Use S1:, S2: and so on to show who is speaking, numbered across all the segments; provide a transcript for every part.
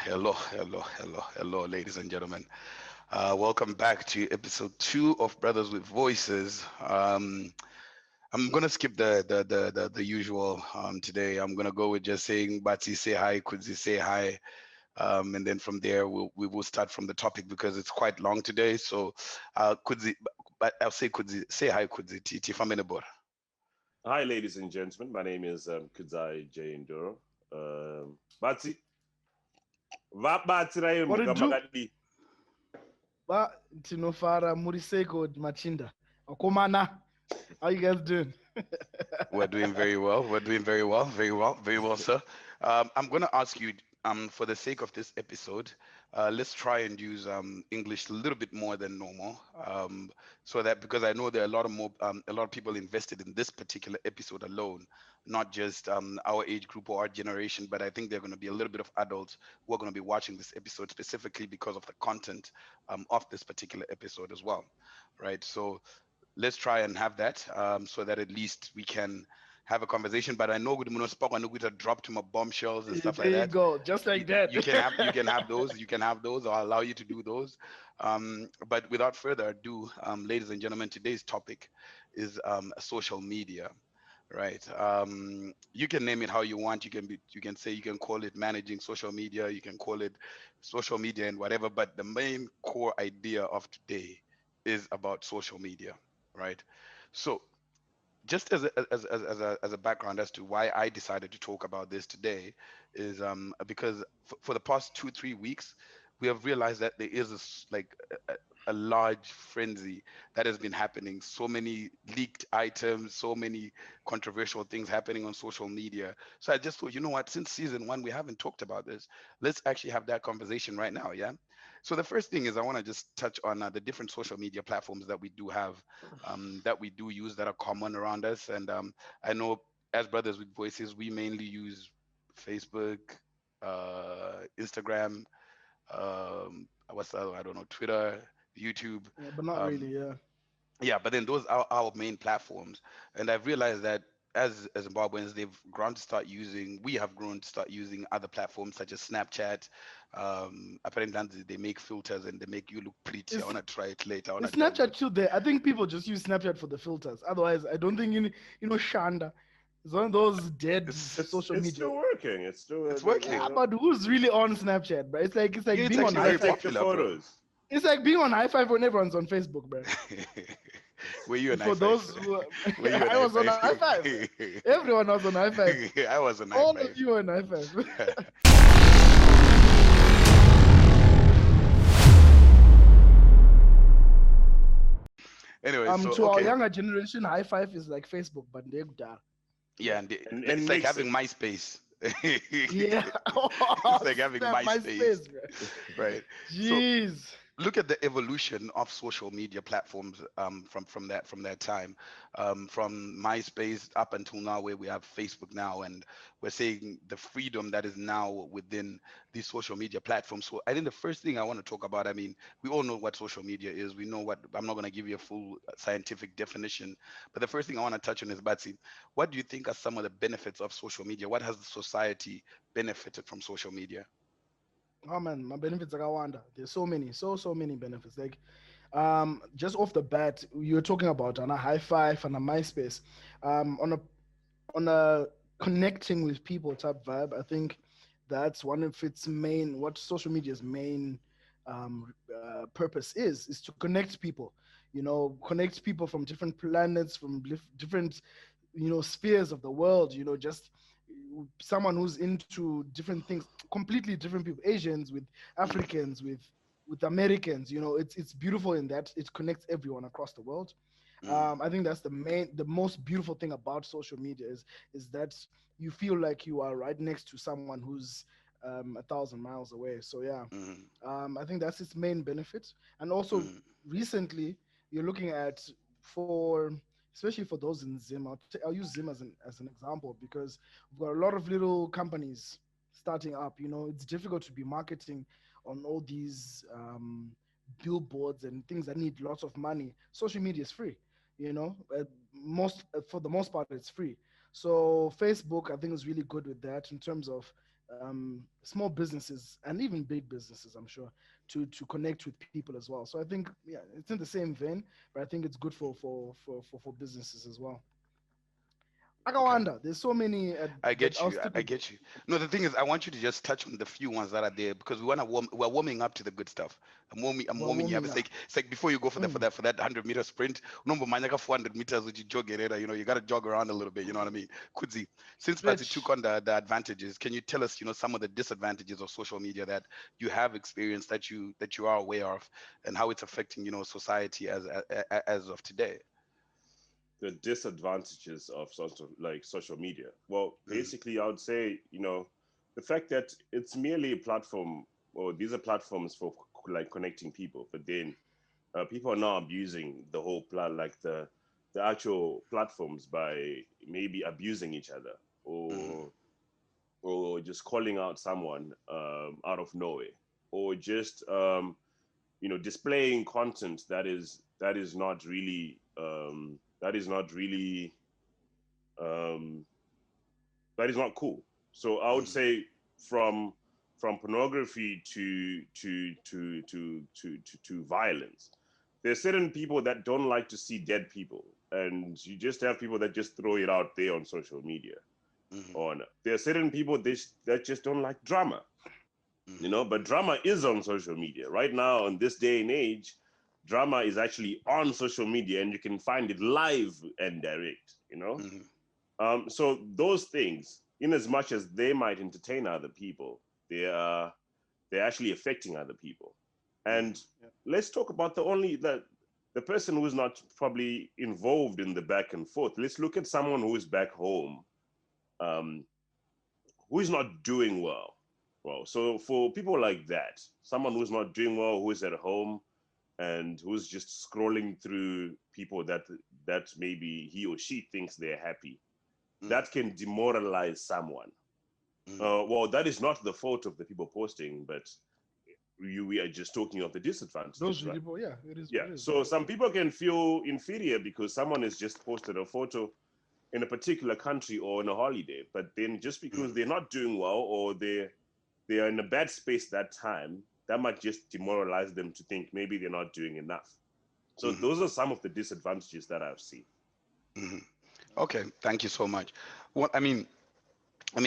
S1: Hello, ladies and gentlemen. Welcome back to episode 2 of Brothers with Voices. I'm gonna skip the usual today. I'm gonna go with just saying Bati say hi, Kudzi say hi, and then from there we will start from the topic because it's quite long today. So, Kudzi, but I'll say Kudzi say hi, Kudzi. Titi Famenebor.
S2: Hi, ladies and gentlemen. My name is Kudzai J. Nduro. Batsi, Batsi
S3: What it do?
S2: Magadli.
S3: Ba Tinofara Muriseko Machinda. Okomana. How you guys doing?
S1: We're doing very well. We're doing very well, very well, very well, sir. I'm going to ask you, for the sake of this episode, let's try and use English a little bit more than normal, so that because I know there are a lot of people invested in this particular episode alone, not just our age group or our generation, but I think there are going to be a little bit of adults who are going to be watching this episode specifically because of the content of this particular episode as well, right? So let's try and have that so that at least we can have a conversation. But I know with Munospak, I know we dropped him a bombshells and stuff
S3: There
S1: like
S3: you
S1: that.
S3: go. Just
S1: You,
S3: like that.
S1: you can have those. I'll allow you to do those. But without further ado, ladies and gentlemen, today's topic is social media. Right. You can name it how you want. You can say you can call it managing social media. You can call it social media and whatever. But the main core idea of today is about social media, right? So just as a background as to why I decided to talk about this today is because for the past 2 3 weeks we have realized that there is a large frenzy that has been happening. So many leaked items, so many controversial things happening on social media. So I just thought, you know what, since season one we haven't talked about this, let's actually have that conversation right now. Yeah. So the first thing is I want to just touch on the different social media platforms that we do have, that we do use that are common around us. And I know as Brothers with Voices, we mainly use Facebook, Instagram, what's the other? I don't know, Twitter, YouTube.
S3: Yeah, but not
S1: Um,
S3: really, yeah.
S1: yeah, but then those are our main platforms. And I've realized that as Zimbabweans, we have grown to start using other platforms such as Snapchat. Apparently, they make filters and they make you look pretty. I
S3: Is
S1: want to try it later. I want
S3: is
S1: to download.
S3: Snapchat still there? I think people just use Snapchat for the filters. Otherwise, I don't think Shanda. It's one of those dead
S1: It's
S3: social
S2: It's
S3: media.
S2: still working. It's still,
S1: it's
S3: Yeah,
S1: working.
S3: but who's really on Snapchat, bro? It's like
S1: Yeah, it's
S3: being on
S1: actually
S2: I
S3: high
S1: very
S3: five.
S2: take the
S1: popular, bro.
S2: photos.
S3: It's like being on high five when everyone's on Facebook, bro.
S1: Were you an I
S3: For
S1: five?
S3: those who,
S1: Were you an
S3: I
S1: I
S3: was on
S1: five?
S3: high five. Everyone was on high five.
S1: I was an I
S3: All of
S1: five.
S3: you were on high five.
S1: Anyway, so
S3: To our
S1: okay,
S3: younger generation, high five is like Facebook, but they're good.
S1: yeah,
S2: Yeah.
S1: and
S2: And
S1: it's like
S2: mix
S1: having
S2: it.
S3: Yeah.
S1: MySpace.
S3: Oh,
S1: It's like having
S3: snap my
S1: MySpace,
S3: space, bro.
S1: right? So
S3: Jeez.
S1: look at the evolution of social media platforms, from that time, from MySpace up until now, where we have Facebook now, and we're seeing the freedom that is now within these social media platforms. So I think the first thing I want to talk about, I mean, we all know what social media is. We know what, I'm not going to give you a full scientific definition, but the first thing I want to touch on is, Batsy, what do you think are some of the benefits of social media? What has the society benefited from social media?
S3: Oh man, my benefits are Rwanda. There's so many benefits. Like, just off the bat, you're talking about on a high five and a MySpace, on a connecting with people type vibe. I think that's one of its main, what social media's main purpose is to connect people. Connect people from different planets, from different spheres of the world. Just someone who's into different things, completely different people, Asians with Africans, with Americans. It's beautiful in that it connects everyone across the world.
S1: Mm,
S3: I think that's the most beautiful thing about social media is that you feel like you are right next to someone who's 1,000 miles away. So yeah,
S1: mm,
S3: I think that's its main benefit. And also,
S1: mm,
S3: recently, you're looking at, for especially for those in Zim. I'll use Zim as an example because we've got a lot of little companies starting up. It's difficult to be marketing on all these billboards and things that need lots of money. Social media is free. For the most part, it's free. So Facebook, I think, is really good with that in terms of small businesses and even big businesses, I'm sure, to connect with people as well. So I think, yeah, it's in the same vein, but I think it's good for businesses as well.
S1: Okay.
S3: Akawanda, there's so many,
S1: I
S3: but
S1: get
S3: I'll
S1: you.
S3: stick
S1: I
S3: with.
S1: get you. No, the thing is, I want you to just touch on the few ones that are there because we want to we're warming up to the good stuff. I'm
S3: Well,
S1: warming you up.
S3: warming up.
S1: It's like before you go for that
S3: Mm.
S1: 100-meter sprint. Number manyaka 400 meters which you jog it. You got to jog around a little bit. You know what I mean? Kudzi, since Pati took
S3: Stretch.
S1: on the advantages, can you tell us some of the disadvantages of social media that you have experienced that you are aware of, and how it's affecting society as of today?
S2: The disadvantages of social media. Well,
S1: Mm,
S2: basically, I would say, the fact that it's merely a platform, or these are platforms for like connecting people, but then people are now abusing the whole like the actual platforms by maybe abusing each other,
S1: mm,
S2: or just calling out someone out of nowhere, or just displaying content that is not really um, that is not cool. So I would
S1: mm,
S2: say from pornography to violence. There's certain people that don't like to see dead people, and you just have people that just throw it out there on social media.
S1: mm,
S2: On There are certain people that just don't like drama,
S1: mm,
S2: but drama is on social media right now. In this day and age, drama is actually on social media, and you can find it live and direct.
S1: mm,
S2: So those things, in as much as they might entertain other people, they are they're actually affecting other people.
S1: mm,
S2: And let's talk about the person who's not probably involved in the back and forth. Let's look at someone who is back home, um, who is not doing well. Well, so for people like that, someone who's not doing well, who is at home and who's just scrolling through people that maybe he or she thinks they're happy,
S1: mm,
S2: that can demoralize someone.
S1: mm,
S2: Well, that is not the fault of the people posting, but we are just talking of the
S3: Those
S2: disadvantages, right?
S3: people, yeah, it is what
S2: Yeah.
S3: it is.
S2: So some people can feel inferior because someone has just posted a photo in a particular country or on a holiday, but then just because
S1: mm,
S2: they're not doing well, or they are in a bad space that time, that might just demoralize them to think maybe they're not doing enough. So
S1: mm,
S2: those are some of the disadvantages that I've seen.
S1: mm. Okay, thank you so much. What I mean,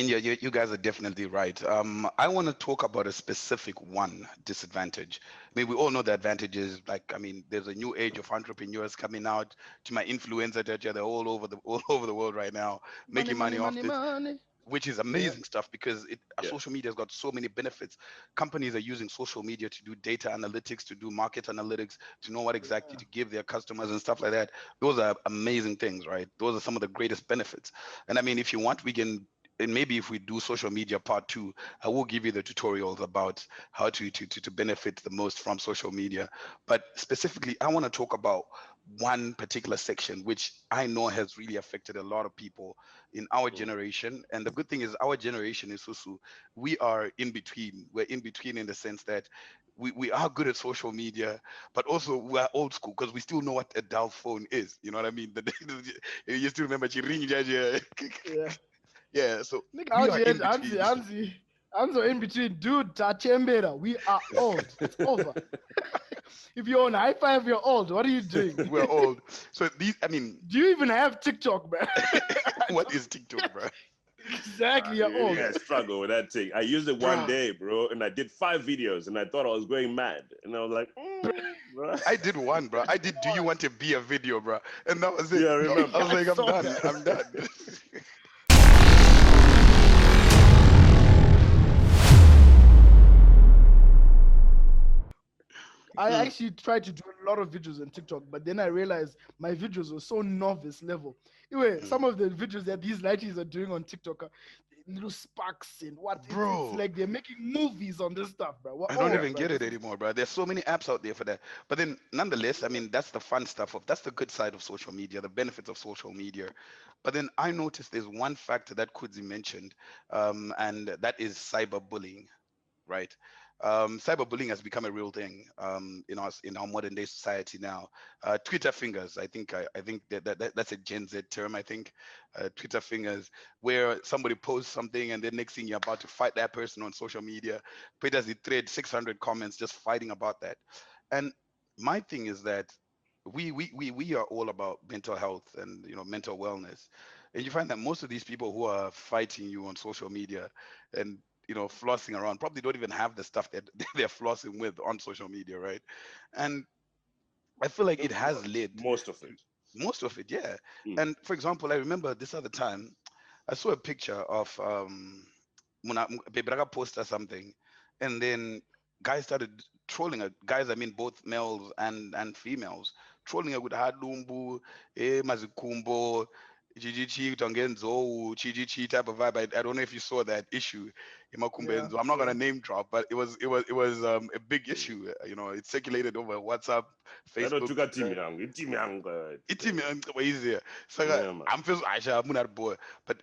S1: yeah, you guys are definitely right. I want to talk about a specific one disadvantage. I mean, we all know the advantages. Like, I mean, there's a new age of entrepreneurs coming out. To my influencer, they're all over the all over the world right now,
S3: Money,
S1: making
S3: money,
S1: money off
S3: money,
S1: this,
S3: money.
S1: which is
S3: Yeah.
S1: amazing stuff because
S2: Yeah.
S1: social media has got so many benefits. Companies are using social media to do data analytics, to do market analytics, to know what exactly
S3: Yeah.
S1: to give their customers and stuff like that. Those are amazing things, right? Those are some of the greatest benefits. And I mean, if you want, we can, and maybe if we do social media part two, I will give you the tutorials about how to benefit the most from social media. But specifically, I want to talk about one particular section which I know has really affected a lot of people in our
S2: Mm.
S1: generation. And the good thing is our generation is Susu. We are in between. We're in between in the sense that we are good at social media, but also we're old school because we still know what a dial phone is. You know what I mean? You still remember Chiring Jaja.
S3: Yeah.
S1: Yeah, so
S3: Nigga
S1: we
S3: out
S1: are
S3: here,
S1: in
S3: Anzi,
S1: between.
S3: Anzi. Anzo in between. Dude, Tachembera. We are old. It's over. If you're on high five, you're old. What are you doing?
S1: We're old. So I mean,
S3: Do you even have TikTok, man? I
S1: what
S3: don't-
S1: is TikTok, bro?
S3: exactly, you're
S2: Really,
S3: old.
S2: I struggle with that thing. I used it one
S1: Bro,
S2: day, bro, and I did 5 videos, and I thought I was going mad, and I was like, bro.
S1: I did one, bro. I did Do You Want to Be a Video, bro? And that was it.
S2: Yeah, I
S1: I
S2: remember.
S1: was
S3: I
S1: like, I'm
S3: saw
S1: done.
S3: that.
S1: I'm done.
S3: I
S1: Mm,
S3: actually tried to do a lot of videos on TikTok, but then I realized my videos were so novice level. Anyway,
S1: mm.
S3: some of the videos that these lighties are doing on TikTok are little sparks and what it's
S1: Bro,
S3: like they're making movies on this stuff, bro.
S1: I don't
S3: Oh,
S1: even
S3: bro,
S1: get it
S3: this is
S1: anymore, bro. There's so many apps out there for that. But then, nonetheless, I mean, that's the fun stuff that's the good side of social media, the benefits of social media. But then I noticed there's one factor that Kudzi mentioned, and that is cyberbullying. right? Cyberbullying has become a real thing in our modern day society now. Twitter fingers, I think that's a Gen Z term. I think Twitter fingers, where somebody posts something and then next thing you're about to fight that person on social media. Twitter the thread, 600 comments just fighting about that. And my thing is that we are all about mental health and mental wellness, and you find that most of these people who are fighting you on social media and flossing around probably don't even have the stuff that they're flossing with on social media, right? And I feel like it has led
S2: Most of
S1: to
S2: it.
S1: most of it, yeah.
S2: Mm.
S1: And for example, I remember this other time I saw a picture of Bebraga posted something, and then guys started trolling her. Guys, I mean both males and females, trolling her with Hadumbu, Mazikumbo, Chichichi, Tongenzo, Chichichi type of vibe. I don't know if you saw that issue in
S3: Yeah,
S1: Makumbenzo. I'm not
S3: yeah.
S1: gonna name drop, but it was a big
S2: Mm.
S1: issue. It circulated over WhatsApp, Facebook.
S2: Yatotuka timu yangu,
S1: Easier. So
S2: yeah, man.
S1: I'm feels I'm not boy, but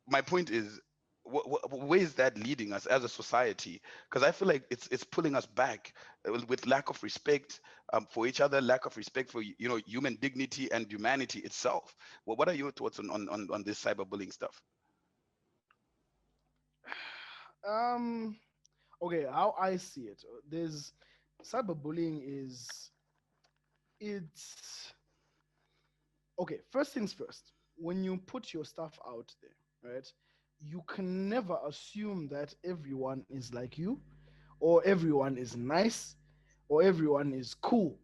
S1: my point is, where is that leading us as a society? Because I feel like it's pulling us back with lack of respect for each other, lack of respect for human dignity and humanity itself. What are your thoughts on this cyberbullying stuff?
S3: Um. Okay, how I see it, there's cyberbullying is it's okay. First things first. When you put your stuff out there, right? You can never assume that everyone is like you, or everyone is nice, or everyone is cool,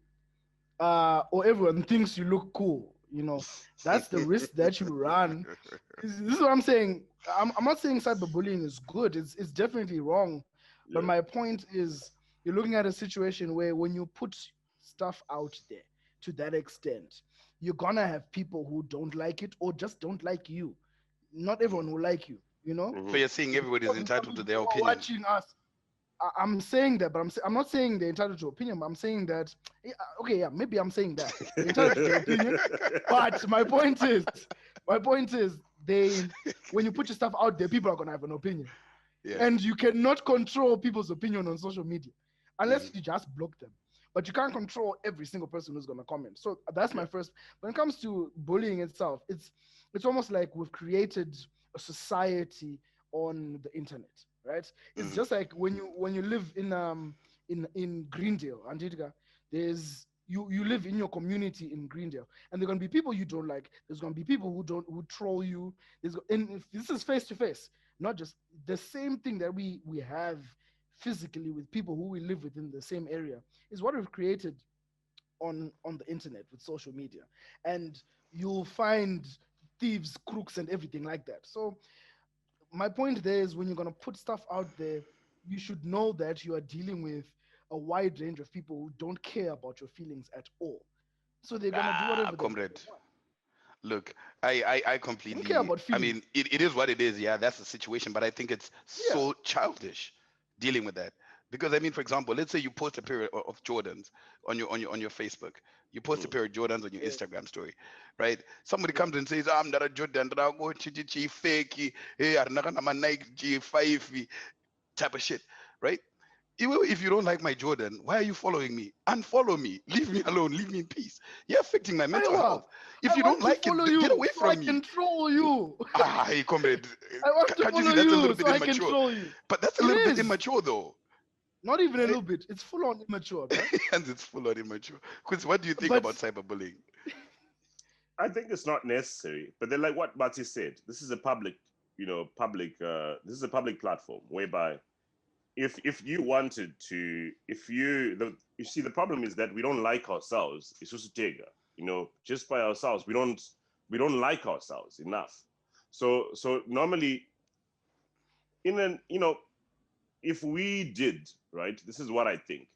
S3: or everyone thinks you look cool. That's the risk that you run. This is what I'm saying. I'm not saying cyberbullying is good. It's definitely wrong. But
S2: Yeah.
S3: my point is, you're looking at a situation where when you put stuff out there to that extent, you're gonna have people who don't like it or just don't like you. Not
S1: Mhm.
S3: everyone will like you.
S1: So
S2: Hmm.
S1: you're saying everybody is
S3: Because some
S1: entitled to
S3: people
S1: their
S3: who are
S1: opinion?
S3: watching us, I'm saying that, but I'm not saying they're entitled to opinion. But I'm saying that, yeah, okay, yeah, maybe I'm saying that they're entitled to their opinion. But my point is, they when you put your stuff out there, people are gonna have an opinion,
S1: Yeah.
S3: and you cannot control people's opinion on social media unless
S1: Hmm.
S3: you just block them. But you can't control every single person who's gonna comment. So that's
S2: Yeah.
S3: my first. When it comes to bullying itself, it's almost like we've created a society on the internet, right? It's
S1: Hmm.
S3: just like when you live in Greendale, Antitica, there's you live in your community in Greendale, and there are gonna be people you don't like. There's gonna be people who troll you. And if this is face to face, not just the same thing that we have physically with people who we live within the same area is what we've created on the internet with social media, and you'll find thieves, crooks, and everything like that. So my point there is, when you're going to put stuff out there, you should know that you are dealing with a wide range of people who don't care about your feelings at all. So they're going to do whatever they
S1: Comrade,
S3: want.
S1: look, I
S3: They don't care
S1: completely,
S3: about
S1: I
S3: feelings.
S1: mean, it is what it is. Yeah, that's the situation, but I think it's
S3: Yeah.
S1: so childish dealing with that. Because I mean, for example, let's say you post a pair of Jordans on your Facebook. You post a
S2: Mm.
S1: pair of Jordans on your
S3: Yeah.
S1: Instagram story, right? Somebody
S3: Yeah.
S1: comes and says, I'm not a Jordan, that I'll go fake, hey, I'm not a Nike G5 type of shit, right? Even if you don't like my Jordan, why are you following me? Unfollow me. Leave me alone. Leave me in peace. You're affecting my mental
S3: Iowa,
S1: health. If
S3: I
S1: you don't
S3: want to
S1: like it,
S3: follow
S1: get
S3: you
S1: away
S3: so I
S1: from me.
S3: can troll you.
S1: Hey, comrade,
S3: I want to
S1: can't you see
S3: follow
S1: that's a little
S3: you
S1: bit
S3: so I can
S1: immature?
S3: troll you.
S1: But that's a
S3: It
S1: little bit
S3: is
S1: immature, though.
S3: not even a
S1: Right?
S3: little bit. It's full on immature, bro.
S1: And it's full on immature. Chris, what do you think about
S3: But
S1: cyberbullying?
S2: I think it's not necessary, but then, like what Bati said, this is a public, this is a public platform whereby if you wanted to, if you the you see the problem is that we don't like ourselves. It's just just by ourselves, we don't like ourselves enough. So normally in an if we did right, this is what I think.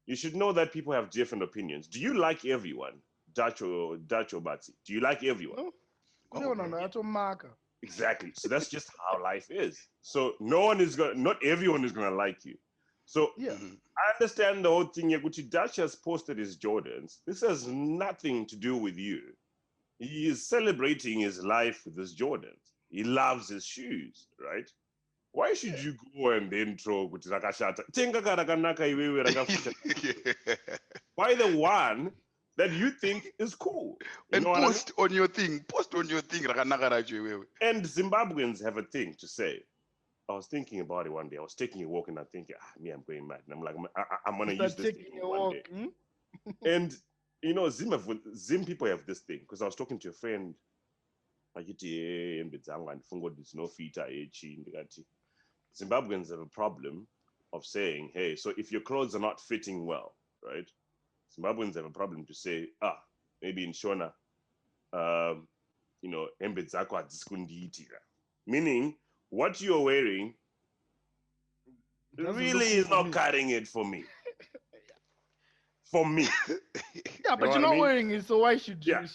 S2: You should know that people have different opinions. Do you like everyone? Dutch or Batsy? Do you like everyone?
S3: no,
S1: Oh,
S3: no,
S1: bro.
S3: that's a marker.
S2: Exactly. So that's just how life is. So not everyone is gonna like you. So
S3: Yeah.
S1: Hmm.
S2: I understand the whole thing. Yaguchi Dutch has posted his Jordans. This has nothing to do with you. He is celebrating his life with his Jordans. He loves his shoes, right? Why should you go and then throw kuti rakashata? Tenga karakanaka iwewe rakafusha. Why the one that you think is cool? You
S1: And
S2: know what I mean?
S1: post on your thing. Post on your thing. Rakanaka racho iwewe.
S2: And Zimbabweans have a thing to say. I was thinking about it one day. I was taking a walk and I'm thinking, me, I'm going mad. And I'm like, I'm going to use
S3: Start
S2: this thing
S3: taking a
S2: one
S3: walk.
S2: day. And, you know, Zim people have this thing. Because I was talking to a friend, Zimbabweans have a problem of saying, hey, so if your clothes are not fitting well, right? Zimbabweans have a problem to say, maybe in Shona, you know, meaning what you're wearing really is not cutting it for me. For me.
S3: Yeah, but you're not wearing it, so why should you?
S2: Yeah.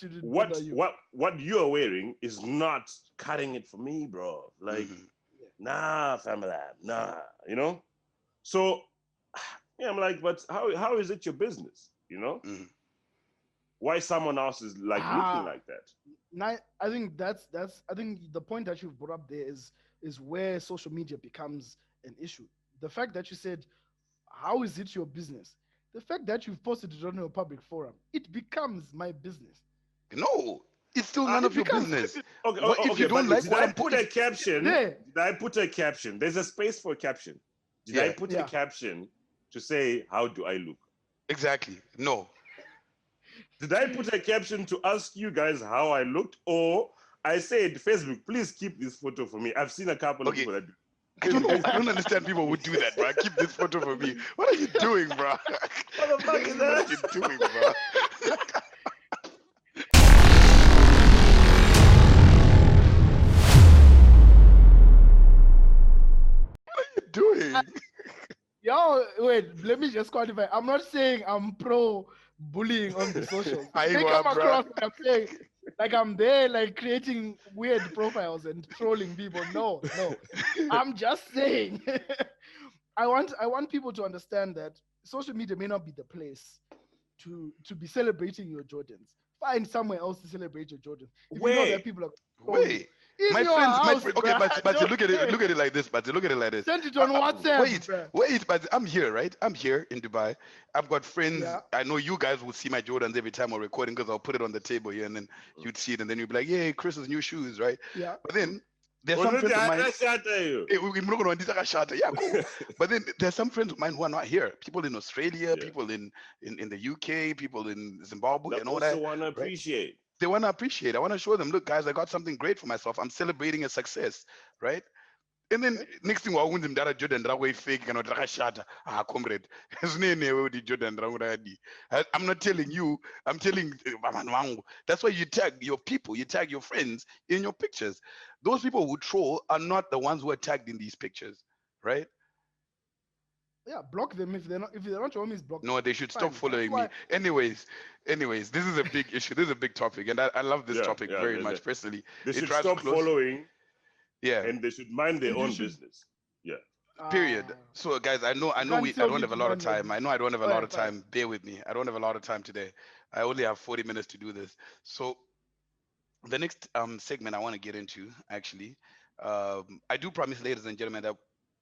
S2: What you're wearing is not cutting it for me, bro. Like, nah, family, nah, you know? So, yeah, I'm like, but how is it your business, you know? Why someone else is like looking like that?
S3: I think that's I think the point that you've brought up there is where social media becomes an issue. The fact that you said, how is it your business? The fact that you've posted it on your public forum, it becomes my business.
S1: No, it's still none of your business.
S2: Okay,
S1: what if you don't like what I'm
S2: putting? Did I put a caption?
S3: There.
S2: Did I put a caption? There's a space for a caption. Did I put a caption to say, how do I look?
S1: Exactly. No.
S2: Did I put a caption to ask you guys how I looked? Or I said, Facebook, please keep this photo for me. I've seen a couple of people that do.
S1: I don't understand people who do that, bro. Keep this photo for me. What are you doing, bro?
S2: What the fuck is that?
S1: What are you doing, bro? What are you doing?
S3: Yo, wait, let me just qualify. I'm not saying I'm pro bullying on the socials. They come across like I'm saying, like I'm there, like creating weird profiles and trolling people. No. I'm just saying. I want people to understand that social media may not be the place to be celebrating your Jordans. Find somewhere else to celebrate your Jordans. If you know that people are
S1: wait. My friends, okay, but look at it like this, but look at it like this.
S3: Send it on WhatsApp.
S1: Wait, but I'm here, right? I'm here in Dubai. I've got friends.
S3: Yeah.
S1: I know you guys will see my Jordans every time we're recording because I'll put it on the table here and then you'd see it and then you'd be like, yeah, Chris's new shoes, right?
S3: Yeah.
S1: But then there's some friends of mine. Yeah, cool. But then there's some friends of mine who are not here. People in Australia, people in the UK, people in Zimbabwe, and all that.
S2: They want to appreciate.
S1: They want to appreciate. I want to show them, look, guys, I got something great for myself. I'm celebrating a success, right? And then next thing I them that Jordan Draway fake and shata. Comrade. I'm not telling you, I'm telling that's why you tag your people, you tag your friends in your pictures. Those people who troll are not the ones who are tagged in these pictures, right?
S3: Yeah, block them if they're not your homies. Block.
S1: No, they should stop following me. Anyways, this is a big issue. This is a big topic, and I love this topic very much personally.
S2: They should stop following.
S1: Yeah,
S2: and they should mind their own business. Yeah.
S1: Period. So, guys, I know I don't have a lot of time. I know I don't have a lot of time. Bear with me. I don't have a lot of time today. I only have 40 minutes to do this. So, the next segment I want to get into, actually, I do promise, ladies and gentlemen, that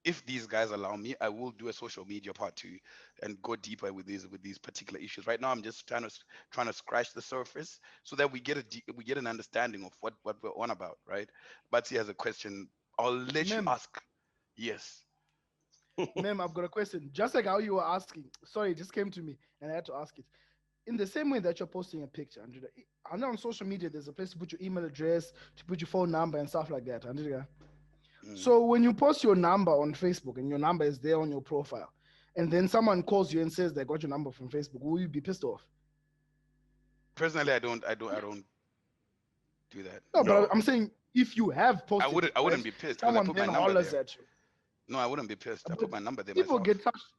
S1: if these guys allow me, I will do a social media part 2 and go deeper with these particular issues. Right now, I'm just trying to scratch the surface so that we get an understanding of what we're on about, right? Batsy has a question. I'll let you ask. Yes.
S3: Ma'am, I've got a question. Just like how you were asking, sorry, it just came to me and I had to ask it. In the same way that you're posting a picture, Andrea, I know on social media there's a place to put your email address, to put your phone number and stuff like that, Andrea. So when you post your number on Facebook and your number is there on your profile, and then someone calls you and says they got your number from Facebook, will you be pissed off?
S1: Personally, I don't do that.
S3: No, but I'm saying if you have posted,
S1: I wouldn't be pissed.
S3: Someone then hollers at you.
S1: No, I wouldn't be pissed. I put my number there
S3: people
S1: myself.
S3: Get touched.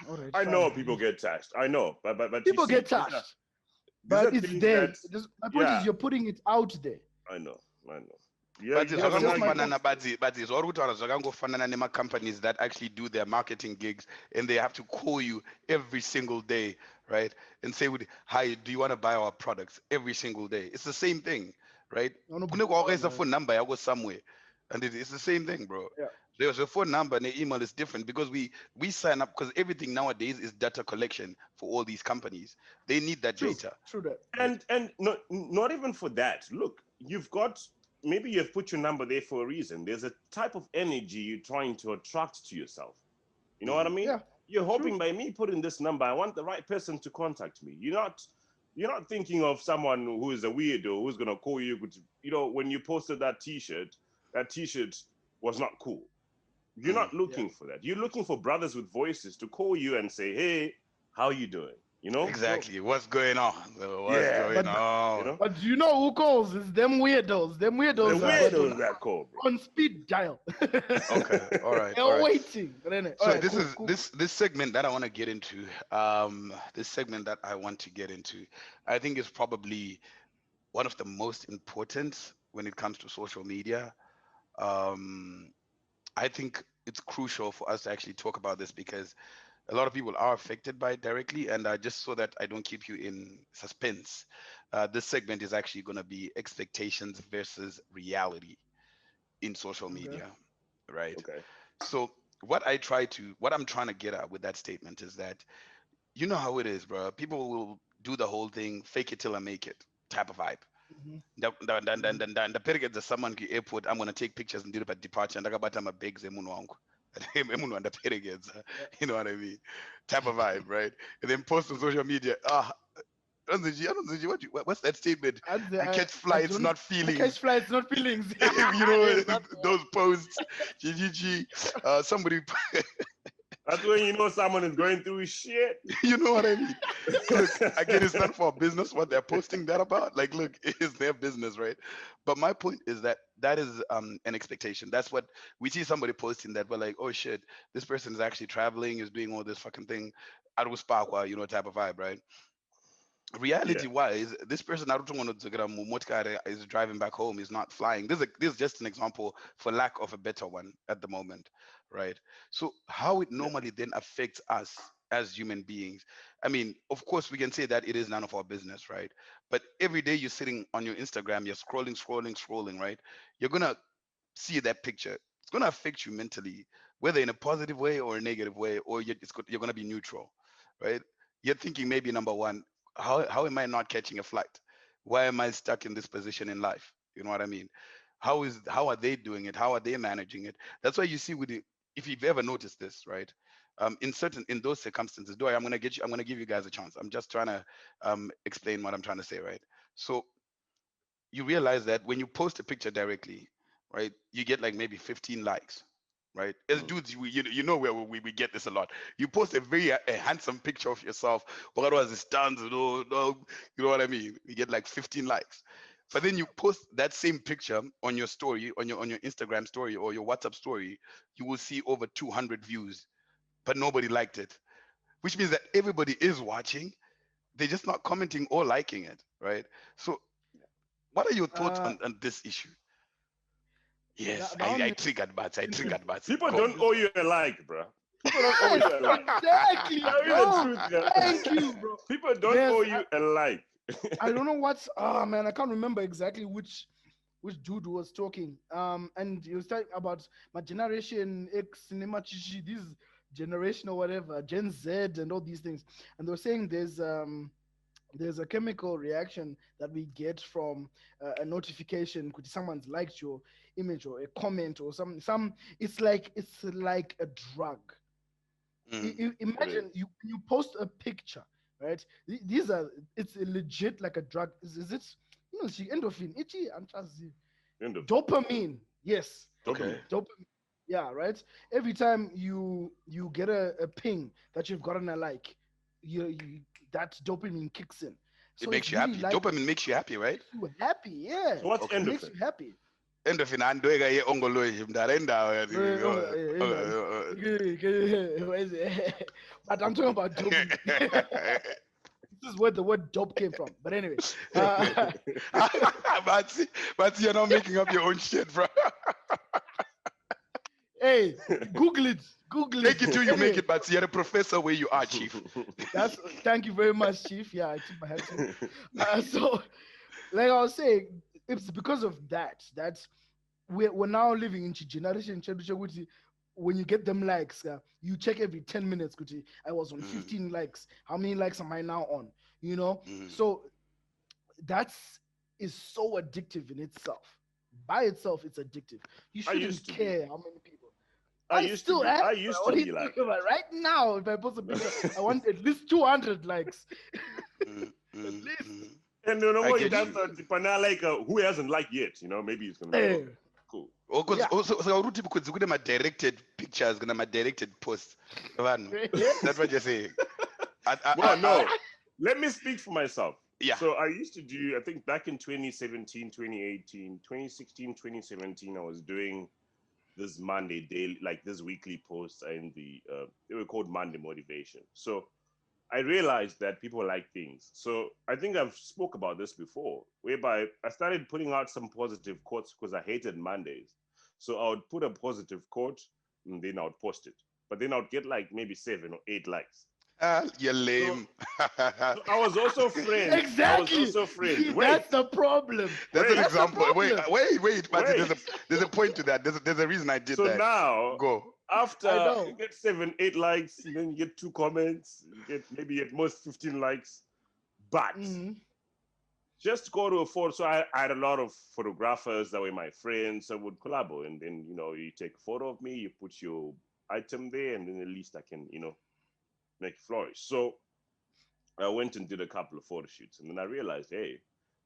S2: Right, I know people get touched. I know, but
S3: people get touched. But it's there. My point is you're putting it out there.
S2: I know.
S1: Yeah, but zvakangofana companies that actually do their marketing gigs and they have to call you every single day, right? And say, hi, do you want to buy our products every single day? It's the same thing, right? Phone number, I go somewhere. And it's the same thing, bro.
S3: Yeah.
S1: There's a phone number and the email is different because we sign up because everything nowadays is data collection for all these companies. They need that
S3: True.
S1: data,
S3: True that.
S1: right?
S2: And not even for that. Look, you've got, maybe you've put your number there for a reason. There's a type of energy you're trying to attract to yourself. You know what I
S1: Hmm.
S2: mean?
S3: Yeah.
S2: You're
S3: True.
S2: hoping by me putting this number, I want the right person to contact me. You're not thinking of someone who is a weirdo who's gonna call you. When you posted that T-shirt was not cool. You're
S1: Hmm.
S2: not
S3: Yeah.
S2: looking for that. You're looking for brothers with voices to call you and say, "Hey, how you doing?" You know?
S3: Let's go.
S1: Exactly. What's going on? What's
S2: Yeah.
S1: going
S3: But
S2: You
S1: on?
S2: know,
S3: but do you know who calls? It's them weirdos. Them
S2: the
S3: weirdos have got
S1: Exactly.
S2: weirdos that call, bro.
S3: on speed dial.
S1: Okay. All right. All
S3: They're
S1: right.
S3: waiting. But anyway, all
S1: So
S3: right,
S1: this
S3: cool,
S1: is
S3: cool.
S1: this segment that I want to get into. This segment that I want to get into, I think is probably one of the most important when it comes to social media. Um, I think it's crucial for us to actually talk about this because a lot of people are affected by it directly. And just so that I don't keep you in suspense, this segment is actually going to be expectations versus reality in social
S3: Okay.
S1: media, right?
S2: Okay.
S1: So what I'm trying to get at with that statement is that you know how it is, bro. People will do the whole thing, fake it till I make it type of vibe.
S3: Hmm. Hmm.
S1: Ndaperekedza someone airport, I'm gonna take pictures and ndiri padeparture ndakabata mabags emunhu wangu. Emunhu wandaperekedza,
S3: Yeah.
S1: you know what I mean? Type of vibe, right? And then post on social media. Anonzinji, what's that statement? I catch
S3: I
S1: flights,
S3: don't.
S1: not
S3: I catch
S1: feelings.
S3: flights, not feelings.
S1: You know,
S3: Yes, that's the
S1: those posts. GGG. Somebody,
S2: That's when you know someone is going through shit.
S1: you know what I mean? Look, again, it's none of our business what they're posting that about. Like, look, it's their business, right? But my point is that that is an expectation. That's what we see somebody posting that we're like, oh shit, this person is actually traveling, is doing all this fucking thing. Aru sparkwa, type of vibe, right?
S2: Yeah.
S1: Reality wise, this person is driving back home, is not flying. This is just an example for lack of a better one at the moment, right? So how it
S2: Yeah.
S1: normally then affects us as human beings. I mean, of course we can say that it is none of our business, right? But every day you're sitting on your Instagram, you're scrolling, right? You're gonna see that picture. It's gonna affect you mentally, whether in a positive way or a negative way, or you're gonna be neutral, right? You're thinking maybe number one, how am I not catching a flight? Why am I stuck in this position in life? You know what I mean? How are they doing it? How are they managing it? That's why you see if you've ever noticed this, right? In those circumstances, I'm gonna give you guys a chance. I'm just trying to explain what I'm trying to say, right? So you realize that when you post a picture directly, right, you get like maybe 15 likes, right? As
S2: Mm.
S1: dudes, you know where we get this a lot. You post a handsome picture of yourself, but otherwise it stands, no, you know what I mean? You get like 15 likes. But then you post that same picture on your story, on your Instagram story or your WhatsApp story, you will see over 200 views, but nobody liked it, which means that everybody is watching. They're just not commenting or liking it, right? So what are your thoughts
S3: uh,
S1: on this issue? Yes,
S3: that
S1: I
S3: one
S1: triggered Bats. I
S3: is in
S1: triggered Bats.
S2: People
S1: Go.
S2: don't owe you a like, bro. People don't owe
S3: yes,
S2: you a like.
S3: exactly,
S2: Tell you the
S3: bro.
S2: truth, yeah.
S3: Thank you, bro.
S2: People don't owe
S3: There's
S2: you a like.
S3: I don't know what's oh man, I can't remember exactly which dude was talking. And he was talking about my generation X cinema chichi, this generation or whatever, Gen Z and all these things. And they were saying there's a chemical reaction that we get from a notification because someone's liked your image or a comment or some it's like a drug.
S1: Mm.
S2: It is.
S3: Imagine you post a picture, right? These are it's legit like a drug. Is it? She endorphin, itchy, and
S2: End of
S3: dopamine. Yes,
S1: Okay.
S2: dopamine.
S3: dopamine. Yeah, right. Every time you get a ping that you've gotten a like, you that dopamine kicks in.
S1: It
S3: So
S1: makes
S3: it's
S1: you
S3: really
S1: happy.
S3: like
S1: Dopamine makes you happy, right?
S3: makes you happy. Yeah,
S2: So what's
S1: Okay.
S3: it makes
S2: endorphin?
S3: you happy.
S1: Endorphin andwega ye ongoloy himdara
S3: But I'm talking about dopamine. This is where the word dope came from. But anyway, uh,
S1: But you're not making up your own shit, bro.
S3: hey, Google it. Google it.
S1: Make it till you make
S3: Anyway,
S1: it, but you're a professor where you are, chief.
S3: that's thank you very much, Chief. Yeah, I tip my hat to. So, like I was saying, it's because of that. we're now living in generation which when you get them likes, you check every 10 minutes. I was on
S1: Mm,
S3: 15 likes. How many likes am I now on? You know,
S1: mm.
S3: so that's is so addictive in itself. By itself, it's addictive. You
S2: I
S3: shouldn't
S2: used to be.
S3: care how many people. I still am.
S2: I
S3: Bro.
S2: used to
S3: What are you
S2: be like
S3: talking about? Right now, if I post a picture, I want at least 200 likes.
S1: Mm,
S3: At
S1: mm,
S3: least.
S1: mm.
S2: and you know
S1: I
S2: what you
S1: get
S2: done
S1: you.
S2: but now like who hasn't liked yet, you know, maybe it's gonna be like,
S3: Eh,
S2: okay, cool.
S1: Oh, because
S3: yeah.
S1: also so uruti because kune my directed pictures, gonna my directed posts. Vanhu. That's what you're saying.
S2: Well, no, let me speak for myself.
S1: Yeah.
S2: So I used to do, I think back in 2017, 2018, 2016, 2017, I was doing this Monday daily, like this weekly posts in the, they were called Monday Motivation. So I realized that people like things. So I think I've spoke about this before, whereby I started putting out some positive quotes because I hated Mondays. So I would put a positive quote and then I would post it. But then I would get like maybe 7 or 8 likes.
S1: You're
S2: So
S1: lame.
S2: so I was also friend. I was
S3: Exactly.
S2: also
S3: You
S2: friend.
S3: see, that's
S2: Wait,
S3: the problem.
S1: That's an
S2: wait,
S3: That's the
S1: example. Wait,
S3: problem.
S1: wait. But
S2: wait.
S1: there's a point to that. There's a reason I did
S2: So
S1: that.
S2: now,
S1: Go.
S3: I
S2: after you
S3: know.
S2: get 7, 8 likes, and then you get 2 comments, you get maybe at most 15 likes. But
S3: Hmm.
S2: just go to a photo. So I had a lot of photographers that were my friends. So I would collaborate, and then you know you take a photo of me, you put your item there, and then at least I can make it flourish. So I went and did a couple of photo shoots, and then I realized, hey,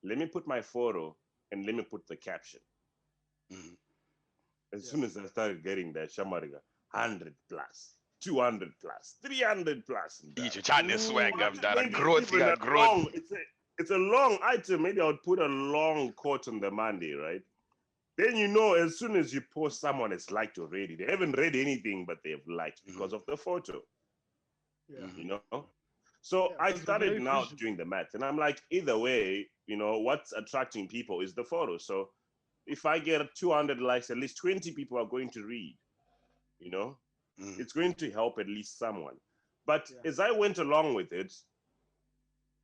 S2: let me put my photo and let me put the caption.
S1: Mm.
S2: As
S3: Yeah.
S2: soon as I started getting that, Shamariga, 100 plus, 200 plus, 300 plus, and that.
S1: Ichi chane
S3: Ooh.
S1: swag mdara.
S2: Maybe
S1: Growth,
S2: even a
S1: got growth.
S2: long, it's a long item. Maybe I would put a long quote on the Monday, right? Then you know, as soon as you post, someone has liked already. They haven't read anything, but they've liked
S1: Mm-hmm.
S2: because of the photo,
S3: Yeah.
S2: you
S1: Mm-hmm.
S2: know? So
S3: Yeah.
S2: I
S3: Because we're
S2: started
S3: very
S2: now
S3: visual.
S2: doing the math, and I'm like, either way, what's attracting people is the photo. So if I get 200 likes, at least 20 people are going to read, you know?
S1: Mm-hmm.
S2: It's going to help at least someone. But
S3: Yeah.
S2: as I went along with it,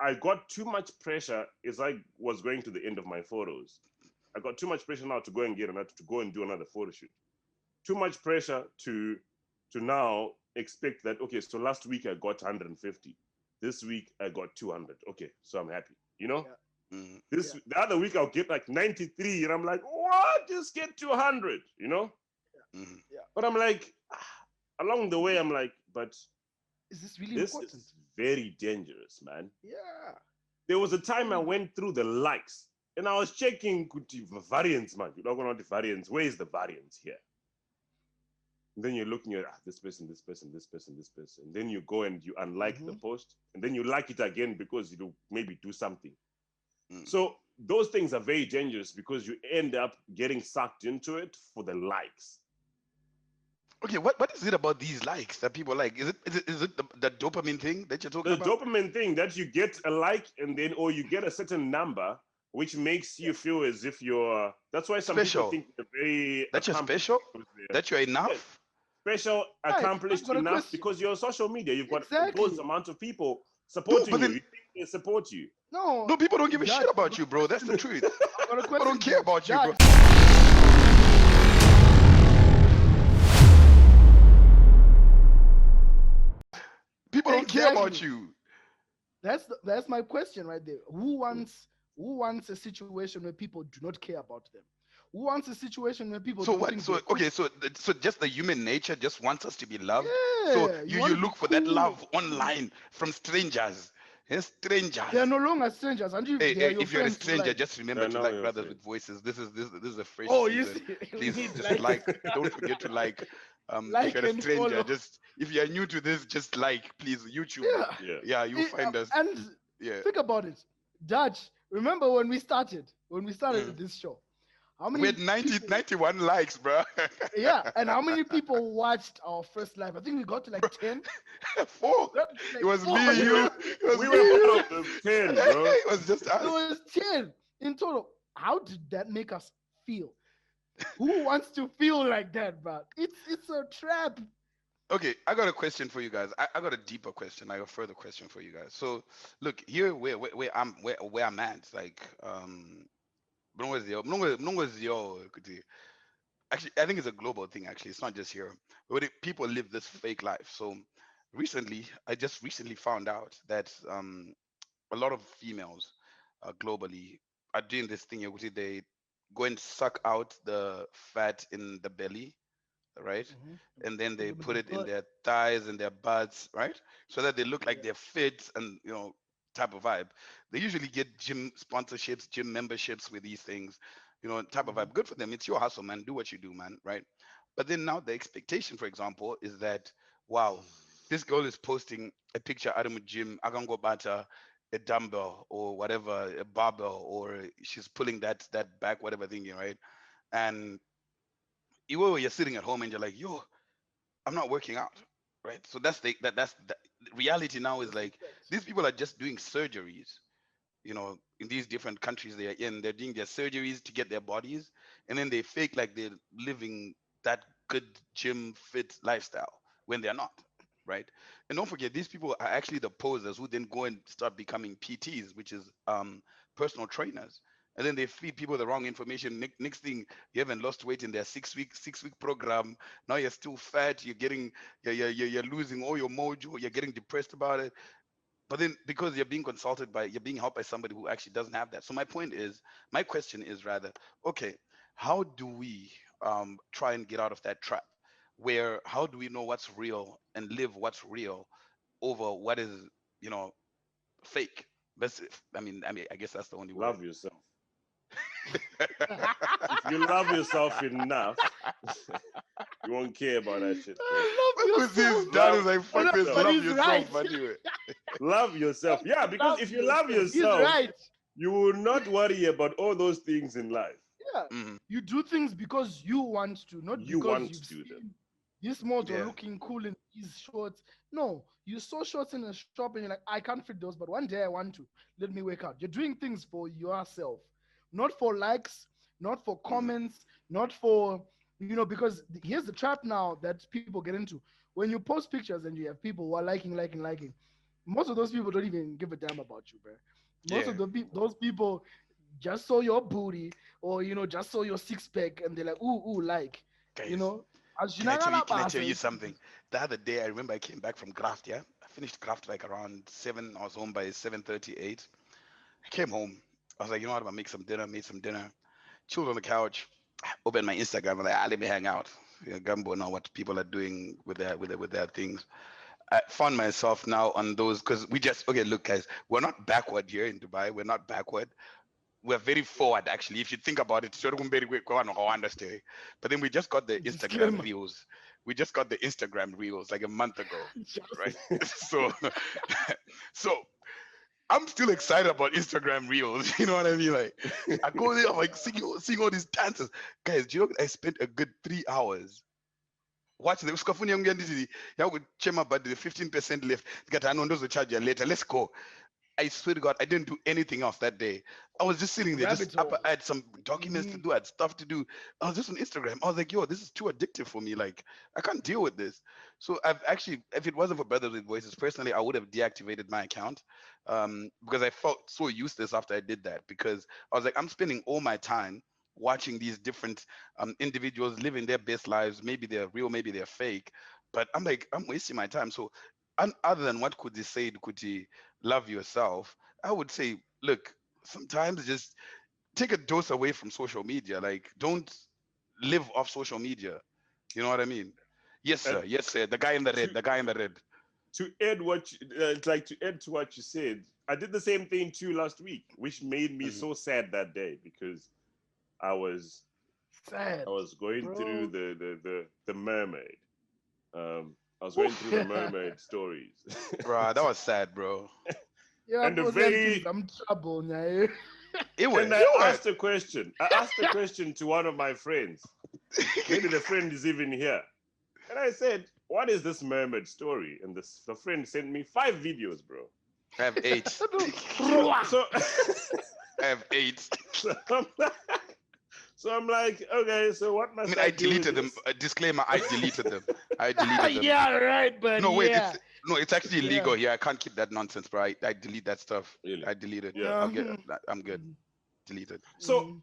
S2: I got too much pressure as I was going to the end of my photos. I got too much pressure now to go and get another, to go and do another photo shoot. Too much pressure to now expect that, okay, so last week I got 150. This week I got 200. Okay, so I'm happy. You know,
S3: Yeah.
S1: Mm-hmm.
S2: this
S3: Yeah.
S2: the other week I'll get like 93, and I'm like, what? Just get 200. You know,
S1: Mm-hmm.
S3: Yeah.
S2: but I'm like, along the way, I'm like, but
S3: Is this really
S2: this
S3: important?
S2: is very dangerous, man.
S3: Yeah.
S2: There was a time I
S3: Very.
S2: went through the likes and I was checking variance, man. You're not going to variance. Where is the variance here? And then you're looking at this person, this person, this person, this person. Then you go and you unlike the
S3: Hmm.
S2: post, and then you like it again because you maybe do something.
S1: Mm-hmm.
S2: So those things are very dangerous because you end up getting sucked into it for the likes.
S1: Okay, what is it about these likes that people like? Is it the dopamine thing that you're talking
S2: The
S1: about?
S2: dopamine thing that you get a like and then, or you get a certain number, which makes
S3: Yeah.
S2: you feel as if you're. That's why some people
S1: Special.
S2: think they're very
S1: That you're
S2: accomplished
S1: special?
S2: because they're,
S1: That you're
S2: yeah,
S1: enough?
S2: special,
S3: Right. I've
S2: accomplished
S3: got a
S2: enough
S3: question.
S2: because you're on social media. You've got those
S3: Exactly.
S2: amount of people
S1: No,
S2: supporting
S1: but
S2: you.
S1: then
S2: You think they support you.
S3: No,
S1: no, people don't give a shit
S3: Judge, I've
S1: about
S3: got
S1: you,
S3: a
S1: bro. That's the
S3: question.
S1: truth.
S3: I've got a
S1: People don't
S3: question,
S1: care
S3: Judge.
S1: about you, bro.
S3: Judge,
S1: People don't care about
S3: exactly.
S1: you.
S3: That's my question right there. Who wants a situation where people do not care about them? Who wants a situation where people
S1: So
S3: don't
S1: what?
S3: think
S1: So
S3: they're cool?
S1: okay. So just the human nature just wants us to be loved. So
S3: Yeah, you
S1: you
S3: want to be
S1: look for that
S3: cool.
S1: love online from strangers. Yes,
S3: They are
S1: strangers.
S3: no longer strangers, and if
S1: Hey,
S3: they are
S1: hey,
S3: your
S1: if you're a
S3: friends for
S1: stranger,
S3: life.
S1: just remember
S2: They're
S1: to
S2: now
S1: like
S2: your
S1: brothers
S2: friend.
S1: with voices. This is a fresh
S3: Oh, you
S1: season.
S3: see, we
S1: Please
S3: need
S1: just
S3: likes,
S1: like. Don't forget to like. If
S3: like
S1: you're a
S3: and
S1: stranger,
S3: follow.
S1: just if you're new to this, just like please YouTube.
S3: Yeah,
S2: Yeah.
S1: Yeah, you'll find us.
S3: and
S1: Yeah.
S3: think about it, Dutch. Remember when we started? When we started
S1: Mm.
S3: this show, how
S1: We
S3: many
S1: had 90,
S3: people?
S1: 91 likes, bro.
S3: Yeah, and how many people watched our first live? I think we got to
S1: Bro,
S3: like 10.
S1: four.
S3: We got to
S1: It
S3: like
S1: was
S3: four.
S1: me,
S2: We
S1: you.
S2: were
S1: It was
S2: we
S1: me,
S2: were part
S1: you.
S2: of the 10, bro.
S1: It was just
S3: It
S1: us.
S3: was 10 in total. How did that make us feel? Who wants to feel like that, bro? It's a trap.
S1: Okay, I got a question for you guys. I got a deeper question. I got a further question for you guys. So, look here, where I'm at. Like, mlongoziyo, kuti. actually, I think it's a global thing. Actually, it's not just here. But people live this fake life. So recently, I just recently found out that a lot of females globally are doing this thing. You could see they go and suck out the fat in the belly, right?
S3: Hmm.
S1: And then
S3: Put
S1: they
S3: it with
S1: put
S3: the
S1: it in
S3: butt.
S1: their thighs and their butts, right? So that they look like
S3: Yeah.
S1: they're fit and type of vibe. They usually get gym sponsorships, gym memberships with these things, type of
S3: Hmm.
S1: vibe. Good for them. It's your hustle, man. Do what you do, man, right? But then now the expectation, for example, is that wow, this girl is posting a picture out of the gym. I can go butter a dumbbell or whatever, a barbell, or she's pulling that back, whatever thing, right? And you're sitting at home and you're like, yo, I'm not working out, right? So that's the reality now is
S3: That's the
S1: like
S3: fact.
S1: these people are just doing surgeries, in these different countries they are in. They're doing their surgeries to get their bodies, and then they fake like they're living that good gym fit lifestyle when they're not, right? And don't forget, these people are actually the posers who then go and start becoming PTs, which is personal trainers. And then they feed people the wrong information. Next thing, you haven't lost weight in their 6 week program. Now you're still fat. You're losing all your mojo. You're getting depressed about it, but then because you're being helped by somebody who actually doesn't have that. So my question is rather, okay, how do we try and get out of that trap? Where how do we know what's real and live what's real over what is you know fake? I mean, I guess that's the only word.
S2: Love yourself. If you love yourself enough, you won't care about that shit, bro.
S3: Love
S1: Look who's this
S3: yourself.
S1: dad
S2: Love
S1: is like,
S3: Oh,
S1: fuck
S3: no,
S1: this,
S3: but
S2: yourself.
S1: love
S3: he's right.
S1: yourself anyway.
S2: Love yourself. Yeah, because
S3: Love
S2: if you love
S3: yourself. He's
S2: yourself,
S3: right.
S2: you will not worry about all those things in life.
S3: Yeah.
S1: Hmm.
S3: You do things because you want to, not
S2: You
S3: because
S2: want
S3: you've
S2: to do them.
S3: seen this model
S1: Yeah.
S3: looking cool in these shorts. No, you saw shorts in a shop and you're like, I can't fit those, but one day I want to. Let me work out. You're doing things for yourself, not for likes, not for
S1: Hmm.
S3: comments, not for, because here's the trap now that people get into. When you post pictures and you have people who are liking, most of those people don't even give a damn about you, bro. Most
S1: Yeah.
S3: of those people just saw your booty or just saw your six pack and they're like, ooh, like, you
S1: Guys,
S3: know,
S1: can I tell you?
S3: Ashinagala
S1: Can I tell
S3: basa
S1: you
S3: izinto.
S1: something? The other day, I remember I came back from Graft. Yeah, I finished Graft like around 7. I was home by 7:38. I came home. I was like, you know what? I'm gonna make some dinner. Made some dinner. Chilled on the couch. Opened my Instagram. I'm like, let me hang out. Gumbo know what people are doing with their things. I found myself now on those because we just okay. Look, guys, we're not backward here in Dubai. We're not backward. We're very forward actually. If you think about it, sure, understand. But then we just got the Instagram
S3: Disclaimer.
S1: reels. We just got the Instagram reels like a month ago,
S3: Just
S1: right? So, so I'm still excited about Instagram reels. You know what I mean? Like, I go there, I'm like seeing all these dances, guys. Do you know I spent a good 3 hours watching the usikafuni yangu ndizi yangu chema but the 15% left. Got to charge you later. Let's go. I swear to God, I didn't do anything else that day. I was just sitting there, just
S3: rabbit
S1: up.
S3: hole.
S1: I had some documents to
S3: Hmm.
S1: do, I had stuff to do. I was just on Instagram. I was like, yo, this is too addictive for me. Like, I can't deal with this. So I've actually, if it wasn't for Brothers with Voices, personally, I would have deactivated my account because I felt so useless after I did that. Because I was like, I'm spending all my time watching these different individuals living their best lives. Maybe they're real, maybe they're fake. But I'm like, I'm wasting my time. So, other than what Kuti said, Kuti, love yourself, I would say, look, sometimes just take a dose away from social media. Like, don't live off social media. You know what I mean? Yes,
S2: And
S1: sir. Yes, sir. The guy in the red.
S2: to
S1: The guy in the red.
S2: to add it's like to add to what you said, I did the same thing too last week, which made me
S1: Hmm.
S2: so sad that day because I was
S3: Sad,
S2: I was going through
S3: bro.
S2: the mermaid. I was going
S3: Oof.
S2: through the mermaid stories,
S1: Bro, that was sad, bro.
S3: Yeah,
S2: and the
S3: but like
S2: very
S3: I'm trouble now.
S1: It
S2: and
S1: went.
S2: I
S1: It went.
S2: asked a question. I asked a question to one of my friends. Maybe the friend is even here. And I said, "What is this mermaid story?" And the friend sent me 5 videos, bro.
S1: I have 8.
S2: So
S3: Rua.
S2: so
S1: I have 8.
S2: so I'm like, so I'm like, okay, so what
S1: I mean,
S2: must
S1: I
S2: I do with
S1: deleted them.
S2: this?
S1: Disclaimer: I deleted them. I deleted them.
S3: Yeah, right, but
S1: No, wait.
S3: yeah,
S1: It's actually
S3: yeah.
S1: illegal here. I can't keep that nonsense, bro. I delete that stuff.
S2: Really?
S1: I delete it.
S2: Yeah.
S1: I'll get.
S3: Mhm.
S1: I'm good. Deleted.
S2: So
S3: Mhm.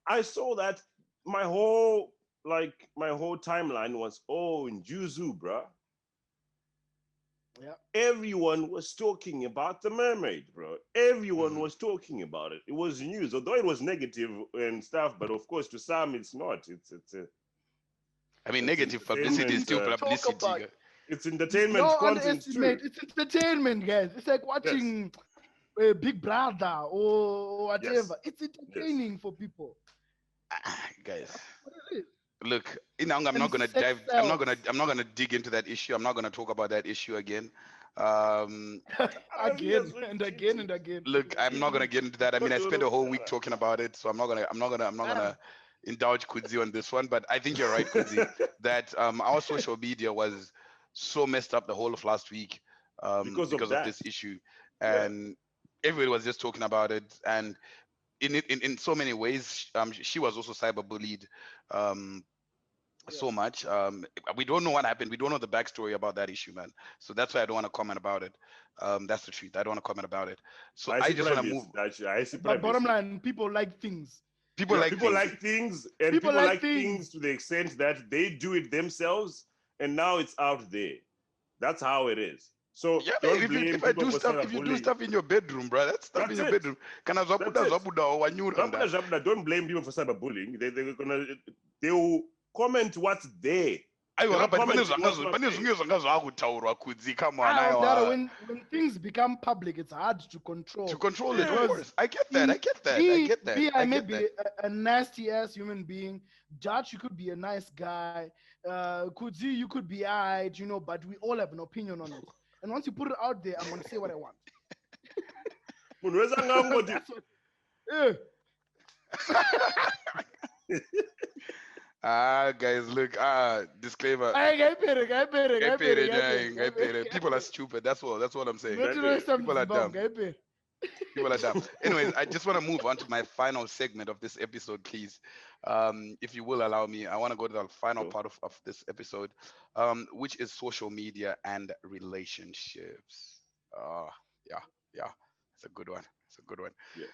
S2: I saw that my whole like my whole timeline was, oh, in Juzu, bruh.
S3: Yeah.
S2: Everyone was talking about the mermaid, bro. Everyone
S1: Mm.
S2: was talking about it. It was news, although it was negative and stuff. But of course, to some, it's not.
S1: I mean,
S2: It's
S1: negative publicity is
S2: entertainment.
S1: still
S3: Talk
S1: publicity.
S3: about
S2: It's
S3: y'all
S2: entertainment content too.
S3: underestimate. It's entertainment, guys. It's like
S2: Yes,
S3: watching Big Brother or whatever.
S2: yes,
S3: It's
S2: yes.
S3: entertaining for people.
S1: Guys,
S3: That's what it is.
S1: look, I'm
S3: And
S1: not gonna
S3: sex
S1: dive.
S3: sells.
S1: I'm not gonna dig into that issue. I'm not gonna talk about that issue again. Um,
S2: I mean, yes,
S3: Again and again and again.
S1: Look, I'm not gonna get into that. I mean, I spent a whole week
S2: cheating.
S1: talking about it, so I'm not
S3: Ah,
S1: gonna indulge Kudzi on this one. But I think you're right, Kudzi, that our social media was so messed up the whole of last week
S2: Because of
S1: because of
S2: that.
S1: this issue,
S2: Yeah.
S1: and everybody was just talking about it, and in so many ways, she was also cyberbullied. Um,
S3: yeah.
S1: so much. We don't know what happened. We don't know the backstory about that issue, man. So that's why I don't want to comment about it. That's the truth. I don't want to comment about it. So
S2: I
S1: I
S2: see
S1: just want to move.
S2: privacy. I see
S3: But bottom
S2: privacy.
S3: line, people like things.
S1: People
S2: Yeah,
S1: like
S2: people
S1: things.
S2: like things, and
S3: People
S2: people
S3: like
S2: like
S3: things.
S2: things to the extent that they do it themselves, and now it's out there. That's how it is. So
S1: Yeah, man.
S2: don't blame
S1: If I
S2: people
S1: do
S2: for
S1: stuff, if you do
S2: cyberbullying.
S1: stuff in your bedroom, bro, that's stuff in
S2: That's
S1: your
S2: it.
S1: bedroom. Kana
S2: That's
S1: zwabuda
S2: it.
S1: zwabuda wanyuranda.
S2: Don't blame people for cyberbullying. They will comment what's there. They're
S1: Aiwa,
S2: not
S1: but
S2: commenting what's not
S1: pane
S2: there.
S1: zvimwe zvanga zvakutaurwa kudzi. Come on,
S3: I on the other,
S1: aiwa.
S3: when things become public, it's hard to
S1: To
S3: control
S1: control it, of
S3: because
S2: Yes.
S1: course. I get that. I
S3: in
S1: get that. I
S3: be
S1: get that.
S3: be I
S1: I
S3: may
S1: get that.
S3: be a nasty ass human being. Judge, you could be a nice guy. Kudzi, you could be alright, but we all have an opinion on it. And once you put it out there, I'm gonna say what I want.
S2: Munhu wese anga angoti,
S3: That's what. Yeah.
S1: Guys, look, disclaimer.
S3: Guy pere,
S1: People are stupid. That's all I'm saying.
S3: Not to know
S1: People are
S3: something bomb,
S1: dumb.
S3: guy pere.
S1: People are dumb. Anyways, I just want to move on to my final segment of this episode, please. If you will allow me, I want to go to the final
S2: sure.
S1: part of this episode, which is social media and relationships. Yeah, yeah, it's a good one. It's a good one.
S2: Yeah.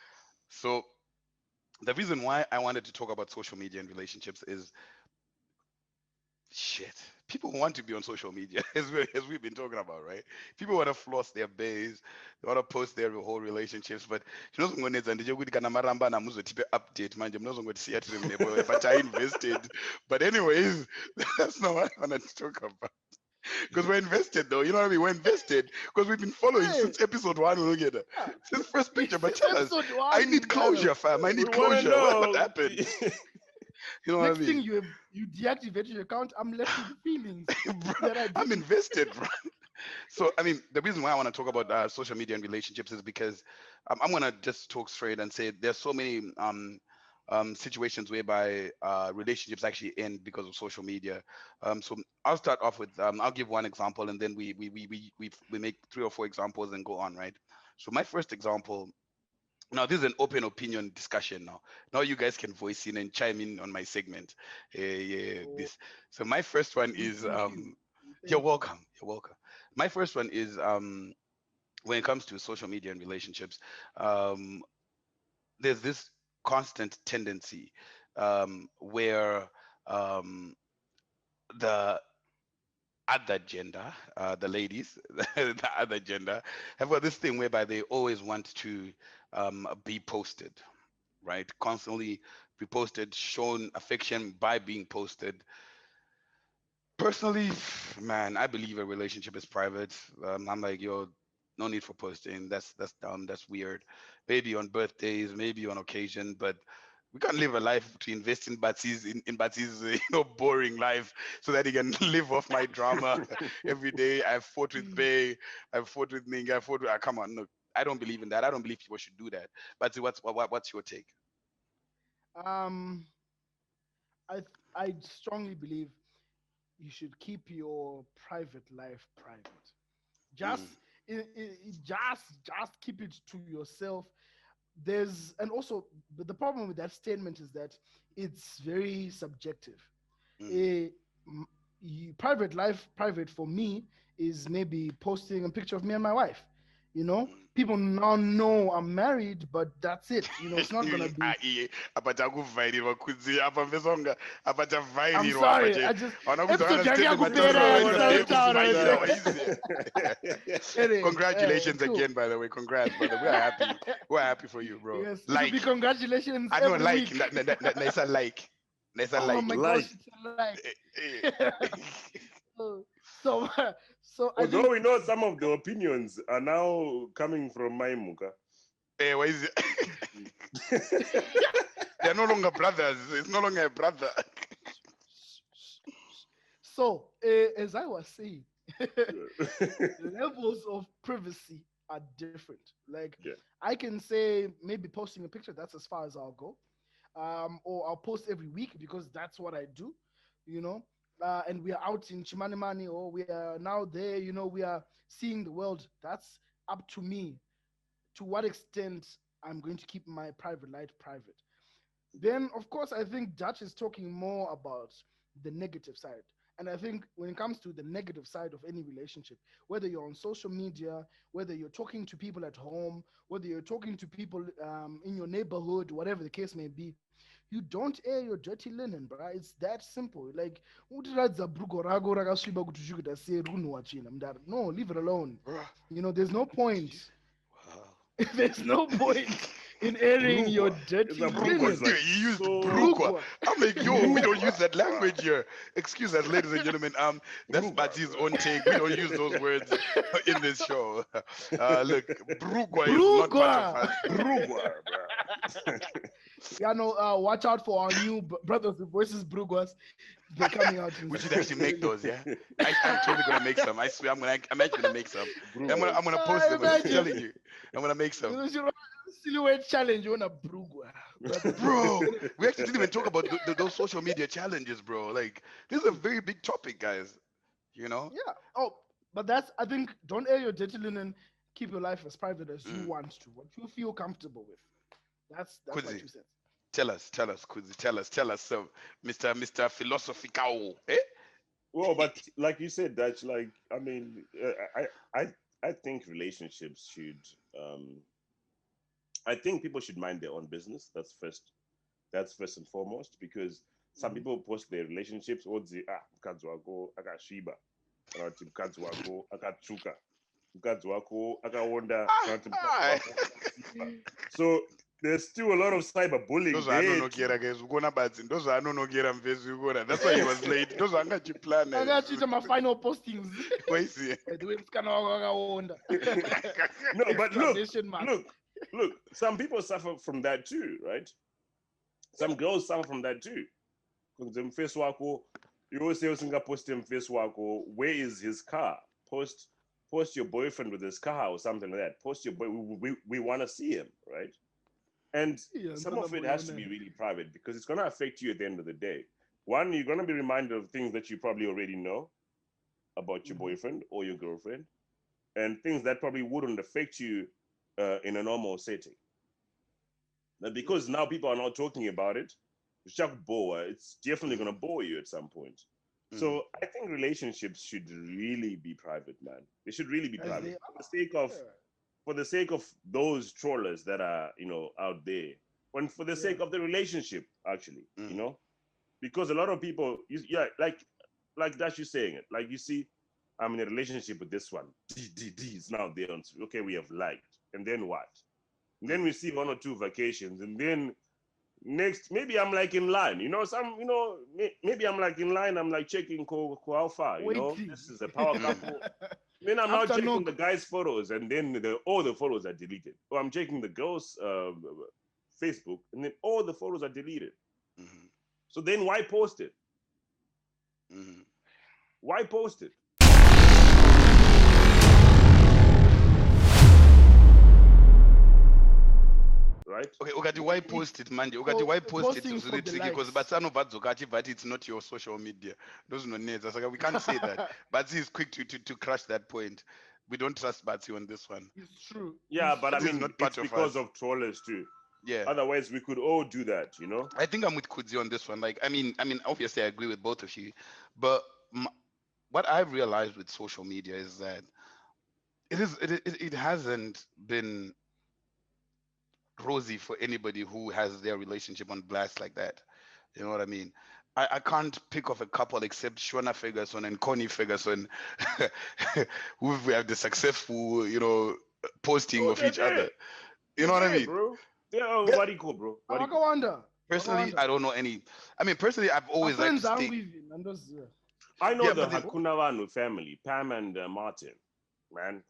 S1: So the reason why I wanted to talk about social media and relationships is shit. People want to be on social media, as we've been talking about, right? People want to floss their bays, they want to post their whole relationships, but chinozongonetsa ndechekuti kana marambana muzotipe update manje munozongotisiya tiri mune but I invested. But anyways, that's not what I want to talk about. Because we're invested though, you know what I mean? We're invested because we've been following
S3: Hey,
S1: since episode one. Look at it.
S3: yeah.
S1: Since first picture, but
S3: Since
S1: tell us.
S3: episode
S1: I
S3: one,
S1: need closure, fam. I
S2: We
S1: need
S2: want to
S1: closure. What
S2: know.
S1: happened? You know what I
S3: next
S1: mean?
S3: thing you deactivated your account, I'm left with feelings
S1: Bro,
S3: that I
S1: I'm
S3: didn't.
S1: invested, bro. So, I mean, the reason why I want to talk about social media and relationships is because I'm gonna just talk straight and say there's so many situations whereby relationships actually end because of social media. So I'll start off with I'll give one example, and then we make three or four examples and go on, right? So my first example. Now this is an open opinion discussion. Now you guys can voice in and chime in on my segment. Yeah,
S3: Oh,
S1: this. So my first one
S3: we
S1: is
S3: thank you. We
S1: you're
S3: thank you.
S1: welcome. You're welcome. My first one is when it comes to social media and relationships, um, there's this constant tendency where um, the other gender, the ladies, the other gender, have got this thing whereby they always want to be posted, right? Constantly be posted, shown affection by being posted. Personally, man, I believe a relationship is private. I'm like, yo, no need for posting. That's dumb. That's weird. Maybe on birthdays, maybe on occasion, but we can't live a life to invest in in Batsi's boring life so that he can live off my drama every day. I've fought with Bay, I've fought with Ning, I've fought with come on, look. I don't believe in that. I don't believe people should do that. But what's your take?
S3: Um, I strongly believe you should keep your private life private.
S1: Mm,
S3: Just just keep it to yourself. And also the problem with that statement is that it's very subjective.
S1: mm,
S3: A private life, private for me is maybe posting a picture of me and my wife, you know, people now know I'm married, but that's it. You know, it's not gonna be.
S1: apa takuvhairirwa kudzi apa mvesonga apa
S3: I'm
S1: chavhairirwa apa
S3: sorry.
S1: che
S3: I just
S1: hauna kuzokana
S3: episode yangu
S1: step
S3: yakupera
S1: matasura wenyu
S3: yatisauri
S1: vabheri
S3: taura
S1: kuvhairira
S3: wese.
S1: waiziye.
S3: Anyway,
S1: Congratulations
S3: cool.
S1: again, by the way. Congrats, brother. We are happy. We're happy for you, bro.
S3: Yes, it will be
S1: Like,
S3: congratulations
S1: I know,
S3: every
S1: like,
S3: week.
S1: nice like, nice
S3: Oh
S1: like.
S3: my
S2: Like,
S3: gosh, it's a like.
S1: Eh,
S3: so, so, so I
S2: although
S3: think
S2: we know some of the opinions are now coming from Maimuka.
S1: why is it? They're no longer brothers. It's no longer a brother.
S3: so. As I was saying, levels of privacy are different. Like
S2: Yeah.
S3: I can say maybe posting a picture, that's as far as I'll go. Or I'll post every week because that's what I do, you know. And we are out in Chimanimani, or we are now there, you know, we are seeing the world. That's up to me to what extent I'm going to keep my private life private. Then, of course, I think Dutch is talking more about the negative side. And I think when it comes to the negative side of any relationship, whether you're on social media, whether you're talking to people at home, whether you're talking to people in your neighborhood, whatever the case may be, you don't air your dirty linen, bro. It's that simple. Like, utiradza bhuko rako rakasviba kuti uchikuita sei runhuhwa chena mundara. No, leave it alone.
S1: Bruh.
S3: You know, there's no point.
S1: Wow.
S3: There's no point in airing your
S2: Brugwa.
S3: dirty
S2: The Brugwa
S3: linen.
S2: is like
S1: He used
S2: so
S1: brugwa.
S3: Brugwa.
S1: I'm like, yo, we don't use that
S2: Brugwa.
S1: language here. Excuse us, ladies and gentlemen. That's
S2: Brugwa,
S1: Bati's
S2: bro.
S1: own take. We don't use those words in this show. Look, brugwa is not part of
S3: Brugwa.
S1: us.
S2: Brugwa, bro.
S3: Yeah, no, watch out for our new Brothers with Voices Brugwas. They're coming out in
S1: We should actually make those, yeah. I'm totally gonna make some. I swear, I'm actually gonna make some. I'm gonna post them. I'm just
S3: Imagine.
S1: telling you, I'm gonna make
S3: You
S1: some.
S3: know, silhouette challenge. You want a Brugwa.
S1: Bro, we actually didn't even talk about those social media challenges, bro. Like, this is a very big topic, guys. You know?
S3: Yeah. Oh, but that's, I think, don't air your dirty linen. Keep your life as private as you
S1: Mm.
S3: want to, what you feel comfortable with. That's my
S1: Kuzi,
S3: 2 cents.
S1: tell us, Kuzi, tell us, so, Mr. Philosophical, eh?
S2: Well, but like you said, Dutch, like I mean, I think relationships should. Um, I think people should mind their own business. That's first. That's first and foremost because some
S3: Mhm.
S2: people post their relationships. Or they mukadzi wako akasviba, kana kuti mukadzi wako akatsvuka, mukadzi wako akawonda, kana kuti mukadzi
S1: Ah,
S2: wako akasviba. So there's still a lot of cyberbullying there too.
S1: ndozvaanonokera guys ukuona badzi ndozvaanonokera mvezi ukuona that's why he was late ndozvaangachiplana
S3: Akachiita my final postings.
S1: waiziye
S3: By the way, musikana wako akaonda.
S2: No, but look,
S3: Exclamation mark.
S2: look. Some people suffer from that too, right? Some girls suffer from that too. Because mfesi wako, you always say usingaposte mfesi wako. Where is his car? Post your boyfriend with his car or something like that. Post your boy. We want to see him, right? And
S3: Yeah,
S2: some of it has to be really private because it's going to affect you at the end of the day. One, you're going to be reminded of things that you probably already know about your
S3: Mhm.
S2: boyfriend or your girlfriend, and things that probably wouldn't affect you in a normal setting. Now, because now people are not talking about it, it's definitely going to bore you at some point. So I think relationships should really be private, man. They should really be
S3: As
S2: private
S3: they
S2: for the sake of those trollers that are out there, and for the sake of the relationship, actually, because a lot of people, like that you're saying it, like you see, I'm in a relationship with this one. D is now there. Okay, we have liked, and then what? And then we see one or two vacations, and then next, maybe I'm like in line, maybe I'm like in line, I'm like checking how far,
S3: Waiting.
S2: this is a power couple. Then I'm now
S3: After
S2: checking
S3: knock.
S2: the guy's photos, and then all the photos are deleted. Or I'm checking the girl's Facebook, and then all the photos are deleted. So then why post it? Why post it? Right?
S1: Okay, ukati why post it manje ukati why post it
S3: posting
S1: is really
S3: for the
S1: tricky because
S3: likes.
S1: batsano badzoka achibva it's not your social media ndozvinonetsa saka we can't say that Batsi is quick to crush that point. We don't trust Batsi on this one.
S3: It's true.
S2: Yeah,
S3: It's
S2: but I
S1: This is
S2: mean,
S1: not part
S2: it's
S1: of
S2: because
S1: us.
S2: of trollers too.
S1: Yeah,
S2: Otherwise, we could all do that,
S1: I think I'm with Kudzi on this one. Like, I mean, obviously, I agree with both of you, but what I've realized with social media is that it hasn't been rosy for anybody who has their relationship on blast like that. You know what I mean? I can't pick of a couple except Shona Ferguson and Connie Ferguson who have the successful, posting
S2: Oh,
S1: of
S2: they're
S1: each other.
S2: there.
S1: You
S2: They're
S1: know what I
S2: there,
S1: mean?
S2: bro. They're oh,
S1: Yeah.
S2: what do you call, bro? What do you call?
S3: Wakawanda.
S1: Personally,
S3: Wakawanda.
S1: I don't know any. I mean, personally, I've
S3: My
S1: always liked to
S3: friends are
S1: stay.
S3: with and those.
S2: I know
S1: Yeah,
S2: the
S1: but then
S2: Hakunavanu family, Pam and Martin, man.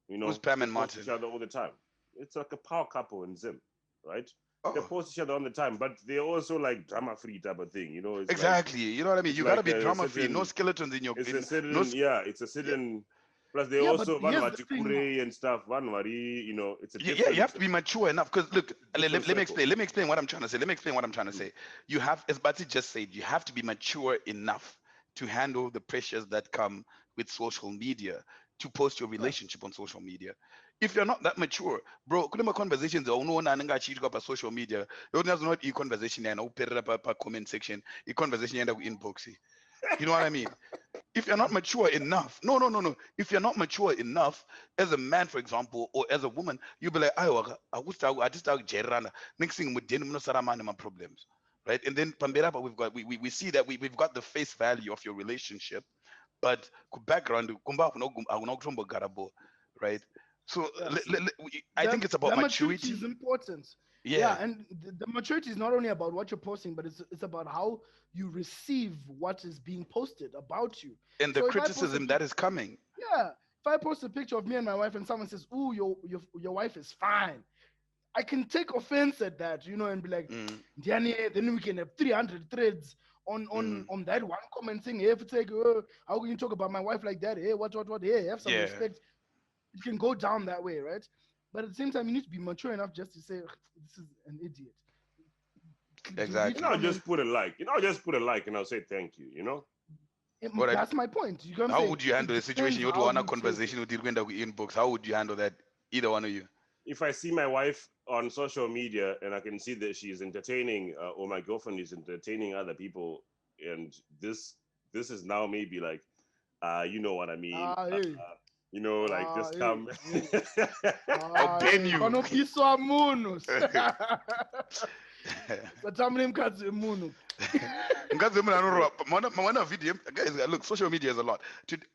S2: You
S1: who's
S2: know,
S1: Pam
S2: they
S1: and
S2: post each
S1: Martin?
S2: other all the time. It's like a power couple in Zim, right? They
S1: Oh,
S2: post each other all the time, but they're also like drama free type of thing. You know,
S1: exactly. You know what I mean?
S2: it's
S1: You gotta
S2: like
S1: be
S2: a
S1: drama free. No
S2: certain,
S1: skeletons in your
S2: it's a
S1: in no.
S2: certain, yeah, it's a
S1: Yeah,
S2: certain. Plus, they
S3: Yeah, but
S2: also
S3: here's the thing.
S2: and stuff. You know, it's a
S1: yeah, you have
S2: different,
S1: to be mature enough. Because look,
S2: different
S1: let me
S2: circle.
S1: explain. Let me explain what I'm trying to say. Let me explain what I'm trying to
S2: Mm.
S1: say. You have, as Bati just said, you have to be mature enough to handle the pressures that come with social media, to post your
S3: Yeah,
S1: relationship on social media. If you're not that mature, bro, kuna conversations unoona anenge achiitwa pasocial media, yonazo not e-conversation yana uperera comment section, e-conversation yaenda kuinbox. You know what I mean? If you're not mature enough, no. If you're not mature enough, as a man, for example, or as a woman, you'll be like, I just gerana. Next thing, my problems, right? And then Pambera, but we see that we've got the face value of your relationship, but background, right? So
S3: yeah. See,
S1: I think it's about
S3: the maturity is
S1: maturity.
S3: important.
S1: Yeah,
S3: Yeah, and the maturity is not only about what you're posting, but it's about how you receive what is being posted about you.
S1: and the
S3: So if I post a
S1: criticism that
S3: picture,
S1: is coming.
S3: yeah, if I post a picture of me and my wife and someone says, "Ooh, your wife is fine," I can take offense at that, and be like,
S1: Mm,
S3: "Diane," then we can have 300 threads on on
S1: mm,
S3: on that one comment saying, "Hey, if it's like, how can you talk about my wife like that? Hey, what? Hey, have some
S1: yeah,
S3: respect." It can go down that way, right? But at the same time, you need to be mature enough just to say, "This is an idiot." Delete
S2: You know,
S1: exactly.
S3: comment.
S2: just put a like. You know, just put a like, and I'll say thank you. You know,
S1: All right.
S3: That's my point. You know what I'm
S1: How
S3: saying?
S1: would you
S3: It
S1: handle the situation?
S3: depends
S1: You
S3: how
S1: want a
S3: you take
S1: conversation
S3: it.
S1: with Irwenda inbox. How would you handle that? Either one of you.
S2: if I see my wife on social media and I can see that she's entertaining, or my girlfriend is entertaining other people, and this is now maybe like, you know what I mean?
S3: Ah, hey,
S2: You know, like
S3: ah,
S2: just
S3: hey,
S2: come.
S3: hey.
S1: I'll
S3: Ah,
S1: ban
S3: hey.
S1: you.
S3: Panopiswa munhu. Satamune mukadzi wemunhu.
S1: One video, guys. Look, social media is a lot.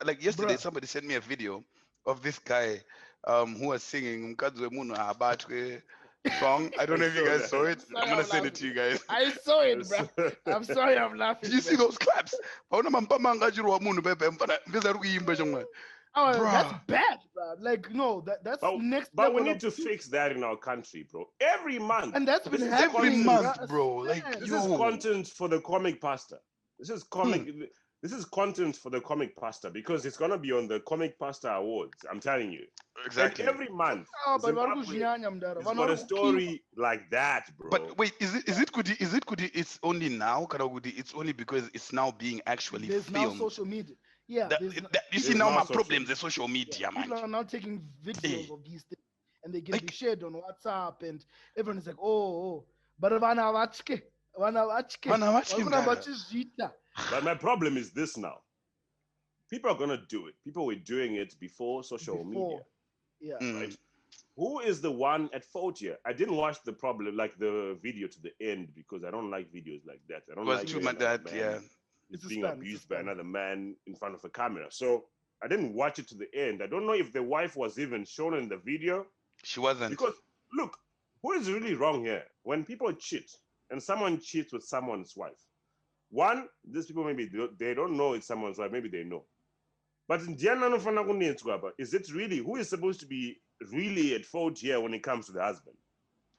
S1: Like yesterday,
S3: Bruh.
S1: somebody sent me a video of this guy, who was singing "Mukadzi wemunhu Abatwe" song. I don't
S2: I
S1: know if you
S2: saw
S1: guys saw
S2: that.
S1: it.
S3: Sorry,
S1: I'm gonna
S3: I'm
S1: send it to
S3: laughing.
S1: you guys.
S3: I saw
S2: I
S3: it,
S2: saw
S3: bruh. I'm sorry, I'm
S1: Did
S3: laughing,
S1: you see
S3: man.
S1: those claps? Paona mampama angachirwa munhu pepe mfana mveza ari kuimba chomwe.
S3: Oh, that's
S1: Bruh.
S3: bad, bruh. Like, no, that's
S2: but
S3: next
S2: but we
S3: level
S2: need
S3: of
S2: to
S3: cute.
S2: fix that in our country, bro. Every month,
S3: And that's been
S2: this is
S1: Every
S3: happening,
S2: content.
S3: bruh.
S1: month, bro. Like,
S3: Man.
S2: This is
S1: yo.
S2: content for the comic pasta. This is
S1: Hmm,
S2: comic. This is content for the comic pasta because it's gonna be on the comic pasta awards. I'm telling you. And
S1: exactly.
S2: every month,
S3: Oh, but vari
S2: Zimbabwe
S3: kuzvinyanya mudaro.
S2: has
S3: Vanhu
S2: got
S3: vari
S2: a
S3: kukiwa.
S2: story like that, bro.
S1: But wait, is it it's only now? It's only because it's now being actually
S3: There's now
S1: filmed.
S3: social media. Yeah,
S1: You see
S2: There's
S1: now
S2: now
S1: my
S2: social.
S1: problems, the social
S3: yeah,
S1: media,
S3: people
S1: man.
S3: are now taking videos
S1: Hey,
S3: of these things and they can be
S1: like,
S3: shared on WhatsApp and everyone is like, oh. But vana vatye.
S1: man, I'm
S3: Vari
S1: asking
S3: kuramba
S1: that.
S3: vachizviita.
S2: But my problem is this now. People are gonna do it. People were doing it before social media,
S3: Before. Yeah.
S1: Mm.
S2: right? Who is the one at fault here? I didn't watch the problem like the video to the end because I don't like videos like that. I don't
S1: Was
S2: like
S1: too
S3: Yeah.
S2: where
S1: much
S2: another
S1: that,
S2: man
S1: yeah.
S2: is
S3: It's a
S2: being
S3: spam. It's a
S2: abused by
S3: spam.
S2: another man in front of a camera. So I didn't watch it to the end. I don't know if the wife was even shown in the video
S1: She wasn't.
S2: because look, who is really wrong here? When people cheat and someone cheats with someone's wife, one, these people maybe they don't know it's someone's wife, maybe they know. But in is it really who is supposed to be really at fault here when it comes to the husband?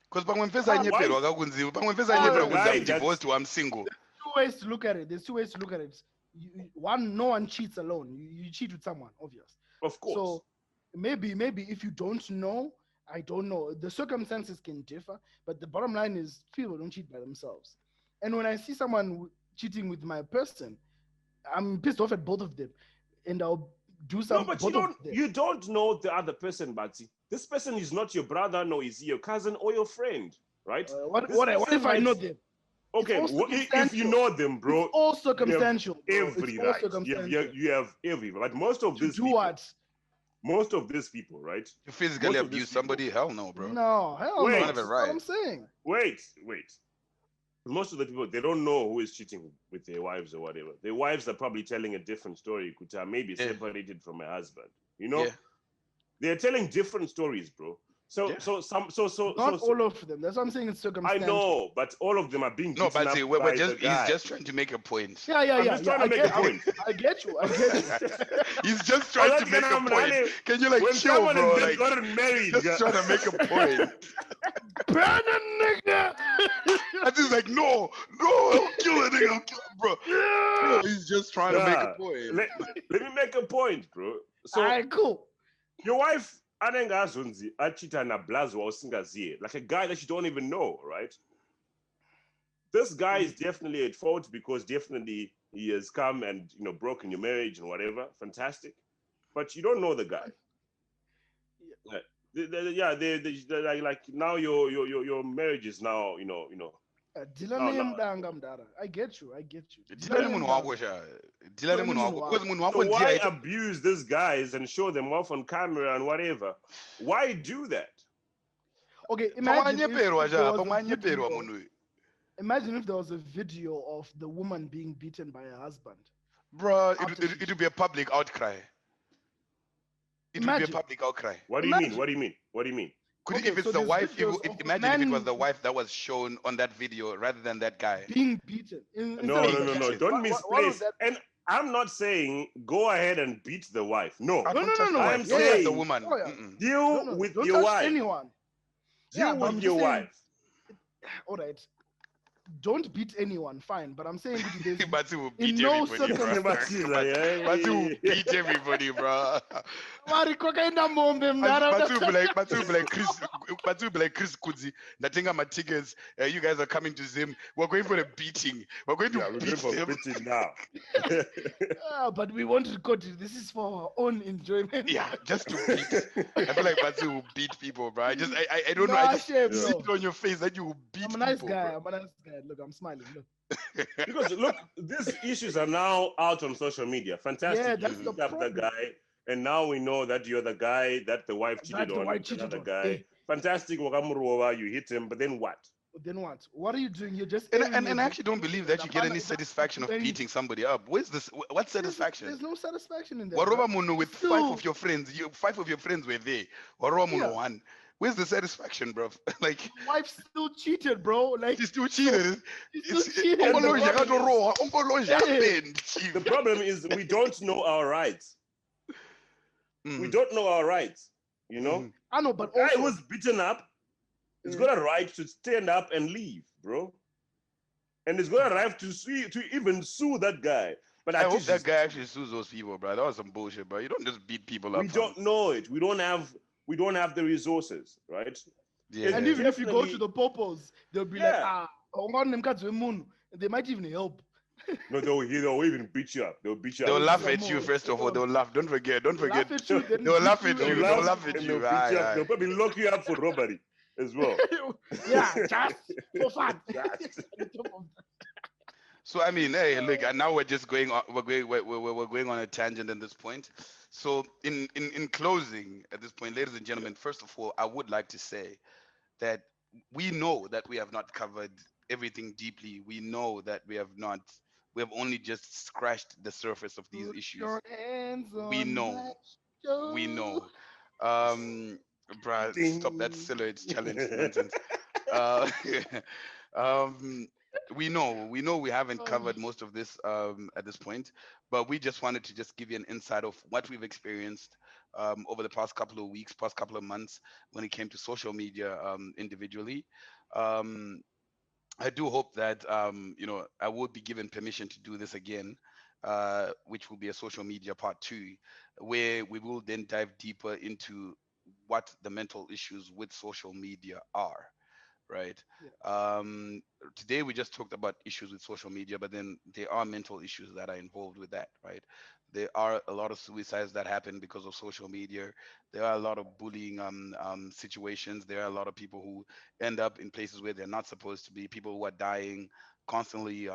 S1: Because pamwe mfesa
S3: Ah,
S2: The wife
S1: anyeperwa kakunzi, pamwe mfesa
S2: or the
S1: anyeperwa
S3: ah,
S1: kunzi
S2: guy
S1: I'm
S3: see,
S2: that's
S1: divorced or I'm single.
S3: two ways to look at it. There's two ways to look at it. One, no one cheats alone. You cheat with someone, obvious.
S2: of course.
S3: So maybe if you don't know, I don't know. The circumstances can differ, but the bottom line is people don't cheat by themselves. And when I see someone cheating with my person, I'm pissed off at both of them, and I'll do
S2: No,
S3: some
S2: but
S3: both of them.
S2: you don't know the other person, Batsy. This person is not your brother, nor is he your cousin or your friend, right?
S3: What
S2: This
S3: what
S2: person
S3: if I
S2: might
S3: know them? It's
S2: okay.
S3: all
S2: If you
S3: circumstantial.
S2: know them,
S3: It's
S2: bro,
S3: all
S2: you have
S3: circumstantial, bro. It's
S2: every
S3: all
S2: right.
S3: circumstantial.
S2: You have every. But most of
S3: To
S2: these
S3: do
S2: people,
S3: what?
S2: most of these people, right?
S1: You physically
S2: Most of these
S1: abuse
S2: people.
S1: somebody? Hell no, bro.
S3: No, hell
S1: It's
S3: no.
S1: not
S2: Wait,
S1: even
S3: That's what
S1: right.
S3: I'm saying.
S2: wait. Most of the people, they don't know who is cheating with their wives or whatever. Their wives are probably telling a different story. Kuta maybe
S1: Yeah,
S2: separated from my husband. You
S1: yeah,
S2: know, they're telling different stories, bro. So
S1: yeah.
S2: so some so so so
S3: Not
S2: so
S3: all of them. That's what I'm saying. It's
S2: I
S3: circumstantial.
S2: know, but all of them are being
S1: No,
S2: beaten
S1: but see,
S2: up
S1: we're
S2: by the
S1: just he's
S2: guy.
S1: just trying to make a point.
S2: I'm just trying
S3: I
S2: to make a
S3: get,
S2: point.
S3: I get you. I get you.
S1: He's just
S2: I
S1: trying to
S2: like
S1: make a point. Can you like
S2: when
S1: chill,
S2: someone has
S1: bro?
S2: just
S1: Like
S2: gotten
S1: he's
S2: married.
S1: just trying to make a point.
S3: Brandon, nigga.
S1: And he's like, no, no, I'll kill it, nigga, I'll kill it, bro. Bro, he's just trying to make a
S2: Yeah.
S1: point.
S2: Let me make a point, bro.
S3: All
S2: So
S3: right, cool.
S2: your wife anengazonzi achita na blazwa usingaziye, like a guy that you don't even know, right? This guy is definitely at fault because definitely he has come and broken your marriage and whatever. Fantastic, but you don't know the guy. Yeah, yeah. Like now your marriage is now
S3: Dealer
S2: now.
S3: name danga mdara. I get you. I get you. Dealer
S1: Dilani
S3: name
S1: munhu
S3: danga.
S1: wako sha. Dilani munhu wako. Because munhu
S2: So
S1: wako ndiye
S2: why
S1: aita.
S2: abuse these guys and show them off on camera and whatever? Why do that?
S3: Okay,
S1: Pamanyeperwa
S3: if there
S1: sha,
S3: was a
S1: pamanyeperwa
S3: video.
S1: munhu uyu.
S3: Imagine if there was a video of the woman being beaten by her husband.
S1: Bro,
S3: After
S1: it would be a public outcry. It would be a
S3: Imagine.
S1: public outcry.
S2: What do you mean?
S3: Imagine.
S2: What do you mean? What do you mean?
S1: Could
S3: Okay,
S1: if it's
S3: so
S1: the
S3: there's
S1: wife,
S3: videos of a
S1: imagine if it was
S3: man
S1: the wife that was shown on that video rather than that guy.
S3: being beaten instead
S2: No,
S3: of
S2: no,
S3: the
S2: no, no.
S3: guy.
S1: Beaten.
S2: Don't
S3: What would
S2: misplace.
S3: that be?
S2: And I'm not saying go ahead and beat the wife. No.
S1: I
S3: No,
S1: don't
S3: no, no,
S1: touch the
S3: no.
S2: I'm
S1: wife.
S3: Yeah,
S1: Don't
S3: yeah.
S1: touch the
S2: saying
S1: woman.
S3: Oh yeah.
S1: Mm-mm.
S3: No,
S2: deal
S3: no.
S2: with
S3: Don't
S2: your
S3: touch
S2: wife.
S3: anyone. Yeah,
S2: Deal
S3: but
S2: with
S3: I'm
S2: your
S3: just saying.
S2: wife.
S3: All right. Don't beat anyone. Fine, but I'm saying there's
S1: Batu will
S3: in
S1: beat
S3: no
S1: everybody, bro.
S3: circumstance.
S1: Batu will beat everybody, bro.
S3: Wari kokaenda mombe mdara.
S1: Batu will be like Chris. Batu will be like Chris Kudzi. Natinga my tickets. You guys are coming to Zim. We're going for a beating. We're going to
S2: Yeah, we're going
S1: beat
S2: for
S1: them.
S2: beating now.
S3: But we want to record it. This is for our own enjoyment.
S1: Yeah, just to beat. I feel like Batu will beat people, bro. I don't know. I
S3: Nah,
S1: just
S3: shame,
S1: see
S3: bro.
S1: it on your face that you will beat
S3: I'm a nice
S1: people,
S3: guy.
S1: bro.
S3: I'm a nice guy. Look, I'm smiling. Look.
S2: Because look, these issues are now out on social media.
S3: Yeah,
S2: Fantastic. You
S3: that's the
S2: beat up the
S3: problem.
S2: guy, and now we know that you're the guy that the wife cheated
S3: That the
S2: on
S3: wife
S2: with
S3: cheated
S2: another
S3: on.
S2: guy. Fantastic. Wakamurova, you hit him, but then what?
S3: Then what? What are you doing? You're just
S1: And,
S3: airing
S1: and
S3: your
S1: and I actually don't believe that you get any
S3: It doesn't
S1: satisfaction
S3: do
S1: of
S3: anything.
S1: beating somebody up. Where's this? What satisfaction?
S3: There's no satisfaction in that, bro.
S1: Waroba Munu with five of
S3: Still,
S1: your friends. Five of your friends were there. Waroba Munu
S3: yeah,
S1: one. Where's the satisfaction, bro? Like
S3: your wife still cheated, bro. Like,
S1: she still
S3: so
S1: cheated.
S3: she still
S1: It's
S3: cheated,
S2: And the
S1: Onkolo
S3: bro.
S2: problem is,
S1: Jagato Onkolo
S3: Yeah.
S1: Japen, chief.
S2: the problem is we don't know our rights. We
S1: Mhm,
S2: don't know our rights. You know,
S1: mhm.
S3: I know,
S2: the
S3: but
S2: guy
S3: also,
S2: who's beaten up is got a right to stand up and leave, bro. And he's got a right to even sue that guy. But
S1: I
S2: at
S1: hope
S2: least
S1: that guy actually sues those people, bro. That was some bullshit, bro. You don't just beat people
S2: we
S1: up from.
S2: don't know it. We don't have the resources, right?
S3: and
S2: It's
S1: Yeah.
S3: even if you go to
S2: definitely
S3: the popos, they'll be like,
S2: yeah.
S3: they might even help.
S2: No, they'll even beat you up. They'll beat you
S1: They'll
S2: up.
S1: laugh
S3: Some
S1: at you
S3: more.
S1: first of all. They'll laugh. Don't forget. Don't
S3: They'll
S1: forget.
S3: laugh at you, then
S1: They'll
S3: beat
S1: laugh at
S3: you,
S2: They'll
S1: you.
S3: and
S1: They'll
S2: laugh
S1: laugh at
S2: and
S1: you.
S2: they'll beat
S1: Aye,
S2: you up.
S1: aye.
S2: They'll probably lock you up for robbery as well.
S3: yeah, just for fun.
S2: Just-
S3: On top of that.
S1: So I mean, hey, look, and now we're just going on. We're going on a tangent at this point. So in closing, at this point, ladies and gentlemen, first of all, I would like to say that we know that we have not covered everything deeply. We know that we have only just scratched the surface of these
S3: Put
S1: issues.
S3: your hands
S1: We
S3: on
S1: know,
S3: my
S1: we
S3: shoulder.
S1: know. Um, bruh, stop that
S2: Ding.
S1: silhouette challenge nonsense. Uh, um, we know we haven't covered most of this at this point, but we just wanted to just give you an insight of what we've experienced over the past couple of weeks, past couple of months when it came to social media individually. Um, I do hope that I would be given permission to do this again, which will be a social media part two, where we will then dive deeper into what the mental issues with social media are, right?
S3: Yeah.
S1: Um, Today we just talked about issues with social media, but then there are mental issues that are involved with that, right? There are a lot of suicides that happen because of social media. There are a lot of bullying situations. There are a lot of people who end up in places where they're not supposed to be. People who are dying constantly.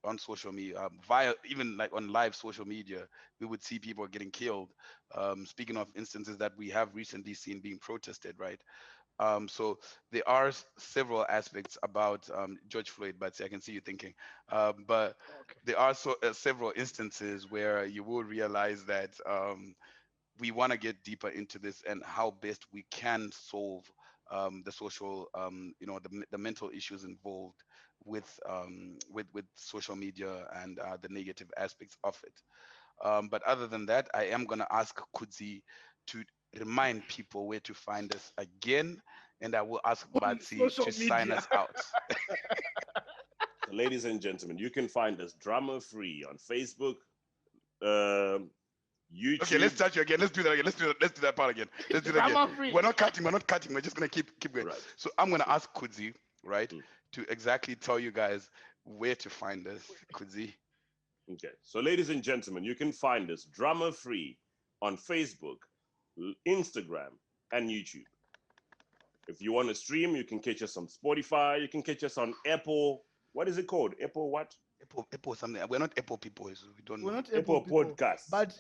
S1: on social media, via even like on live social media, we would see people getting killed. Speaking of instances that we have recently seen being protested, right? So there are several aspects about George Floyd, but I can see you thinking. But
S3: Okay.
S1: there are several instances where you will realize that we want to get deeper into this and how best we can solve the social, the mental issues involved with social media and the negative aspects of it. But other than that, I am gonna ask Kudzi to remind people where to find us again, and I will ask
S3: On
S1: Batsi
S3: social
S1: to sign
S3: media.
S1: us out.
S2: So, ladies and gentlemen, you can find us drama free on Facebook, um
S1: Okay, let's
S2: YouTube.
S1: start you again. Let's do that again. Let's do that part again. Let's do that again.
S3: Drama free.
S1: We're not cutting. We're not cutting. We're just gonna keep going.
S2: Right.
S1: So I'm gonna ask Kudzi, right,
S2: Mm.
S1: to exactly tell you guys where to find us. Kudzi.
S2: Okay. So, ladies and gentlemen, you can find us drama free on Facebook, Instagram, and YouTube. If you want to stream, you can catch us on Spotify. You can catch us on Apple. What is it called? Apple what?
S1: Apple something. We're not Apple people, so we don't
S3: We're
S1: know.
S3: not Apple
S2: Apple
S3: people,
S2: Podcasts.
S3: but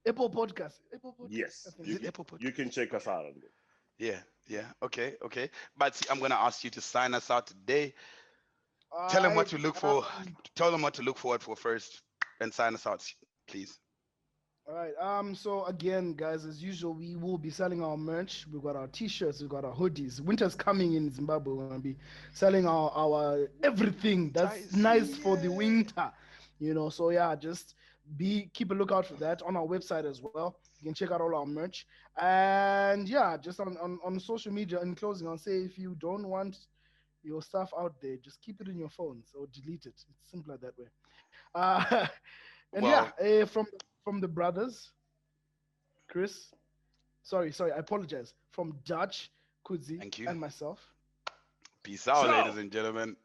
S3: Apple podcast. Apple podcast. I
S2: Yes,
S3: think.
S1: Is
S2: you
S1: it
S2: can,
S1: Apple
S2: you
S1: Podcast?
S2: can check us
S1: Okay.
S2: out on there.
S1: Yeah, yeah. Okay, okay. But see, I'm gonna ask you to sign us out today.
S3: All
S1: Tell them what
S3: right.
S1: to look for. Tell them what to look forward for first, and sign us out, please.
S3: All right. So again, guys, as usual, we will be selling our merch. We've got our t-shirts, we've got our hoodies. Winter's coming in Zimbabwe. We're gonna be selling our everything that's nice for the
S1: Yeah.
S3: winter. So yeah, just be keep a lookout for that on our website as well. You can check out all our merch. And yeah, just on social media in closing, I'll say if you don't want your stuff out there, just keep it in your phones or delete it. It's simpler that way. Uh, and yeah,
S1: Well,
S3: from the brothers, Chris. Sorry, I apologize. From Dutch, Kudzi,
S1: thank you.
S3: and myself.
S1: Peace out, ladies
S2: Ciao.
S1: and gentlemen.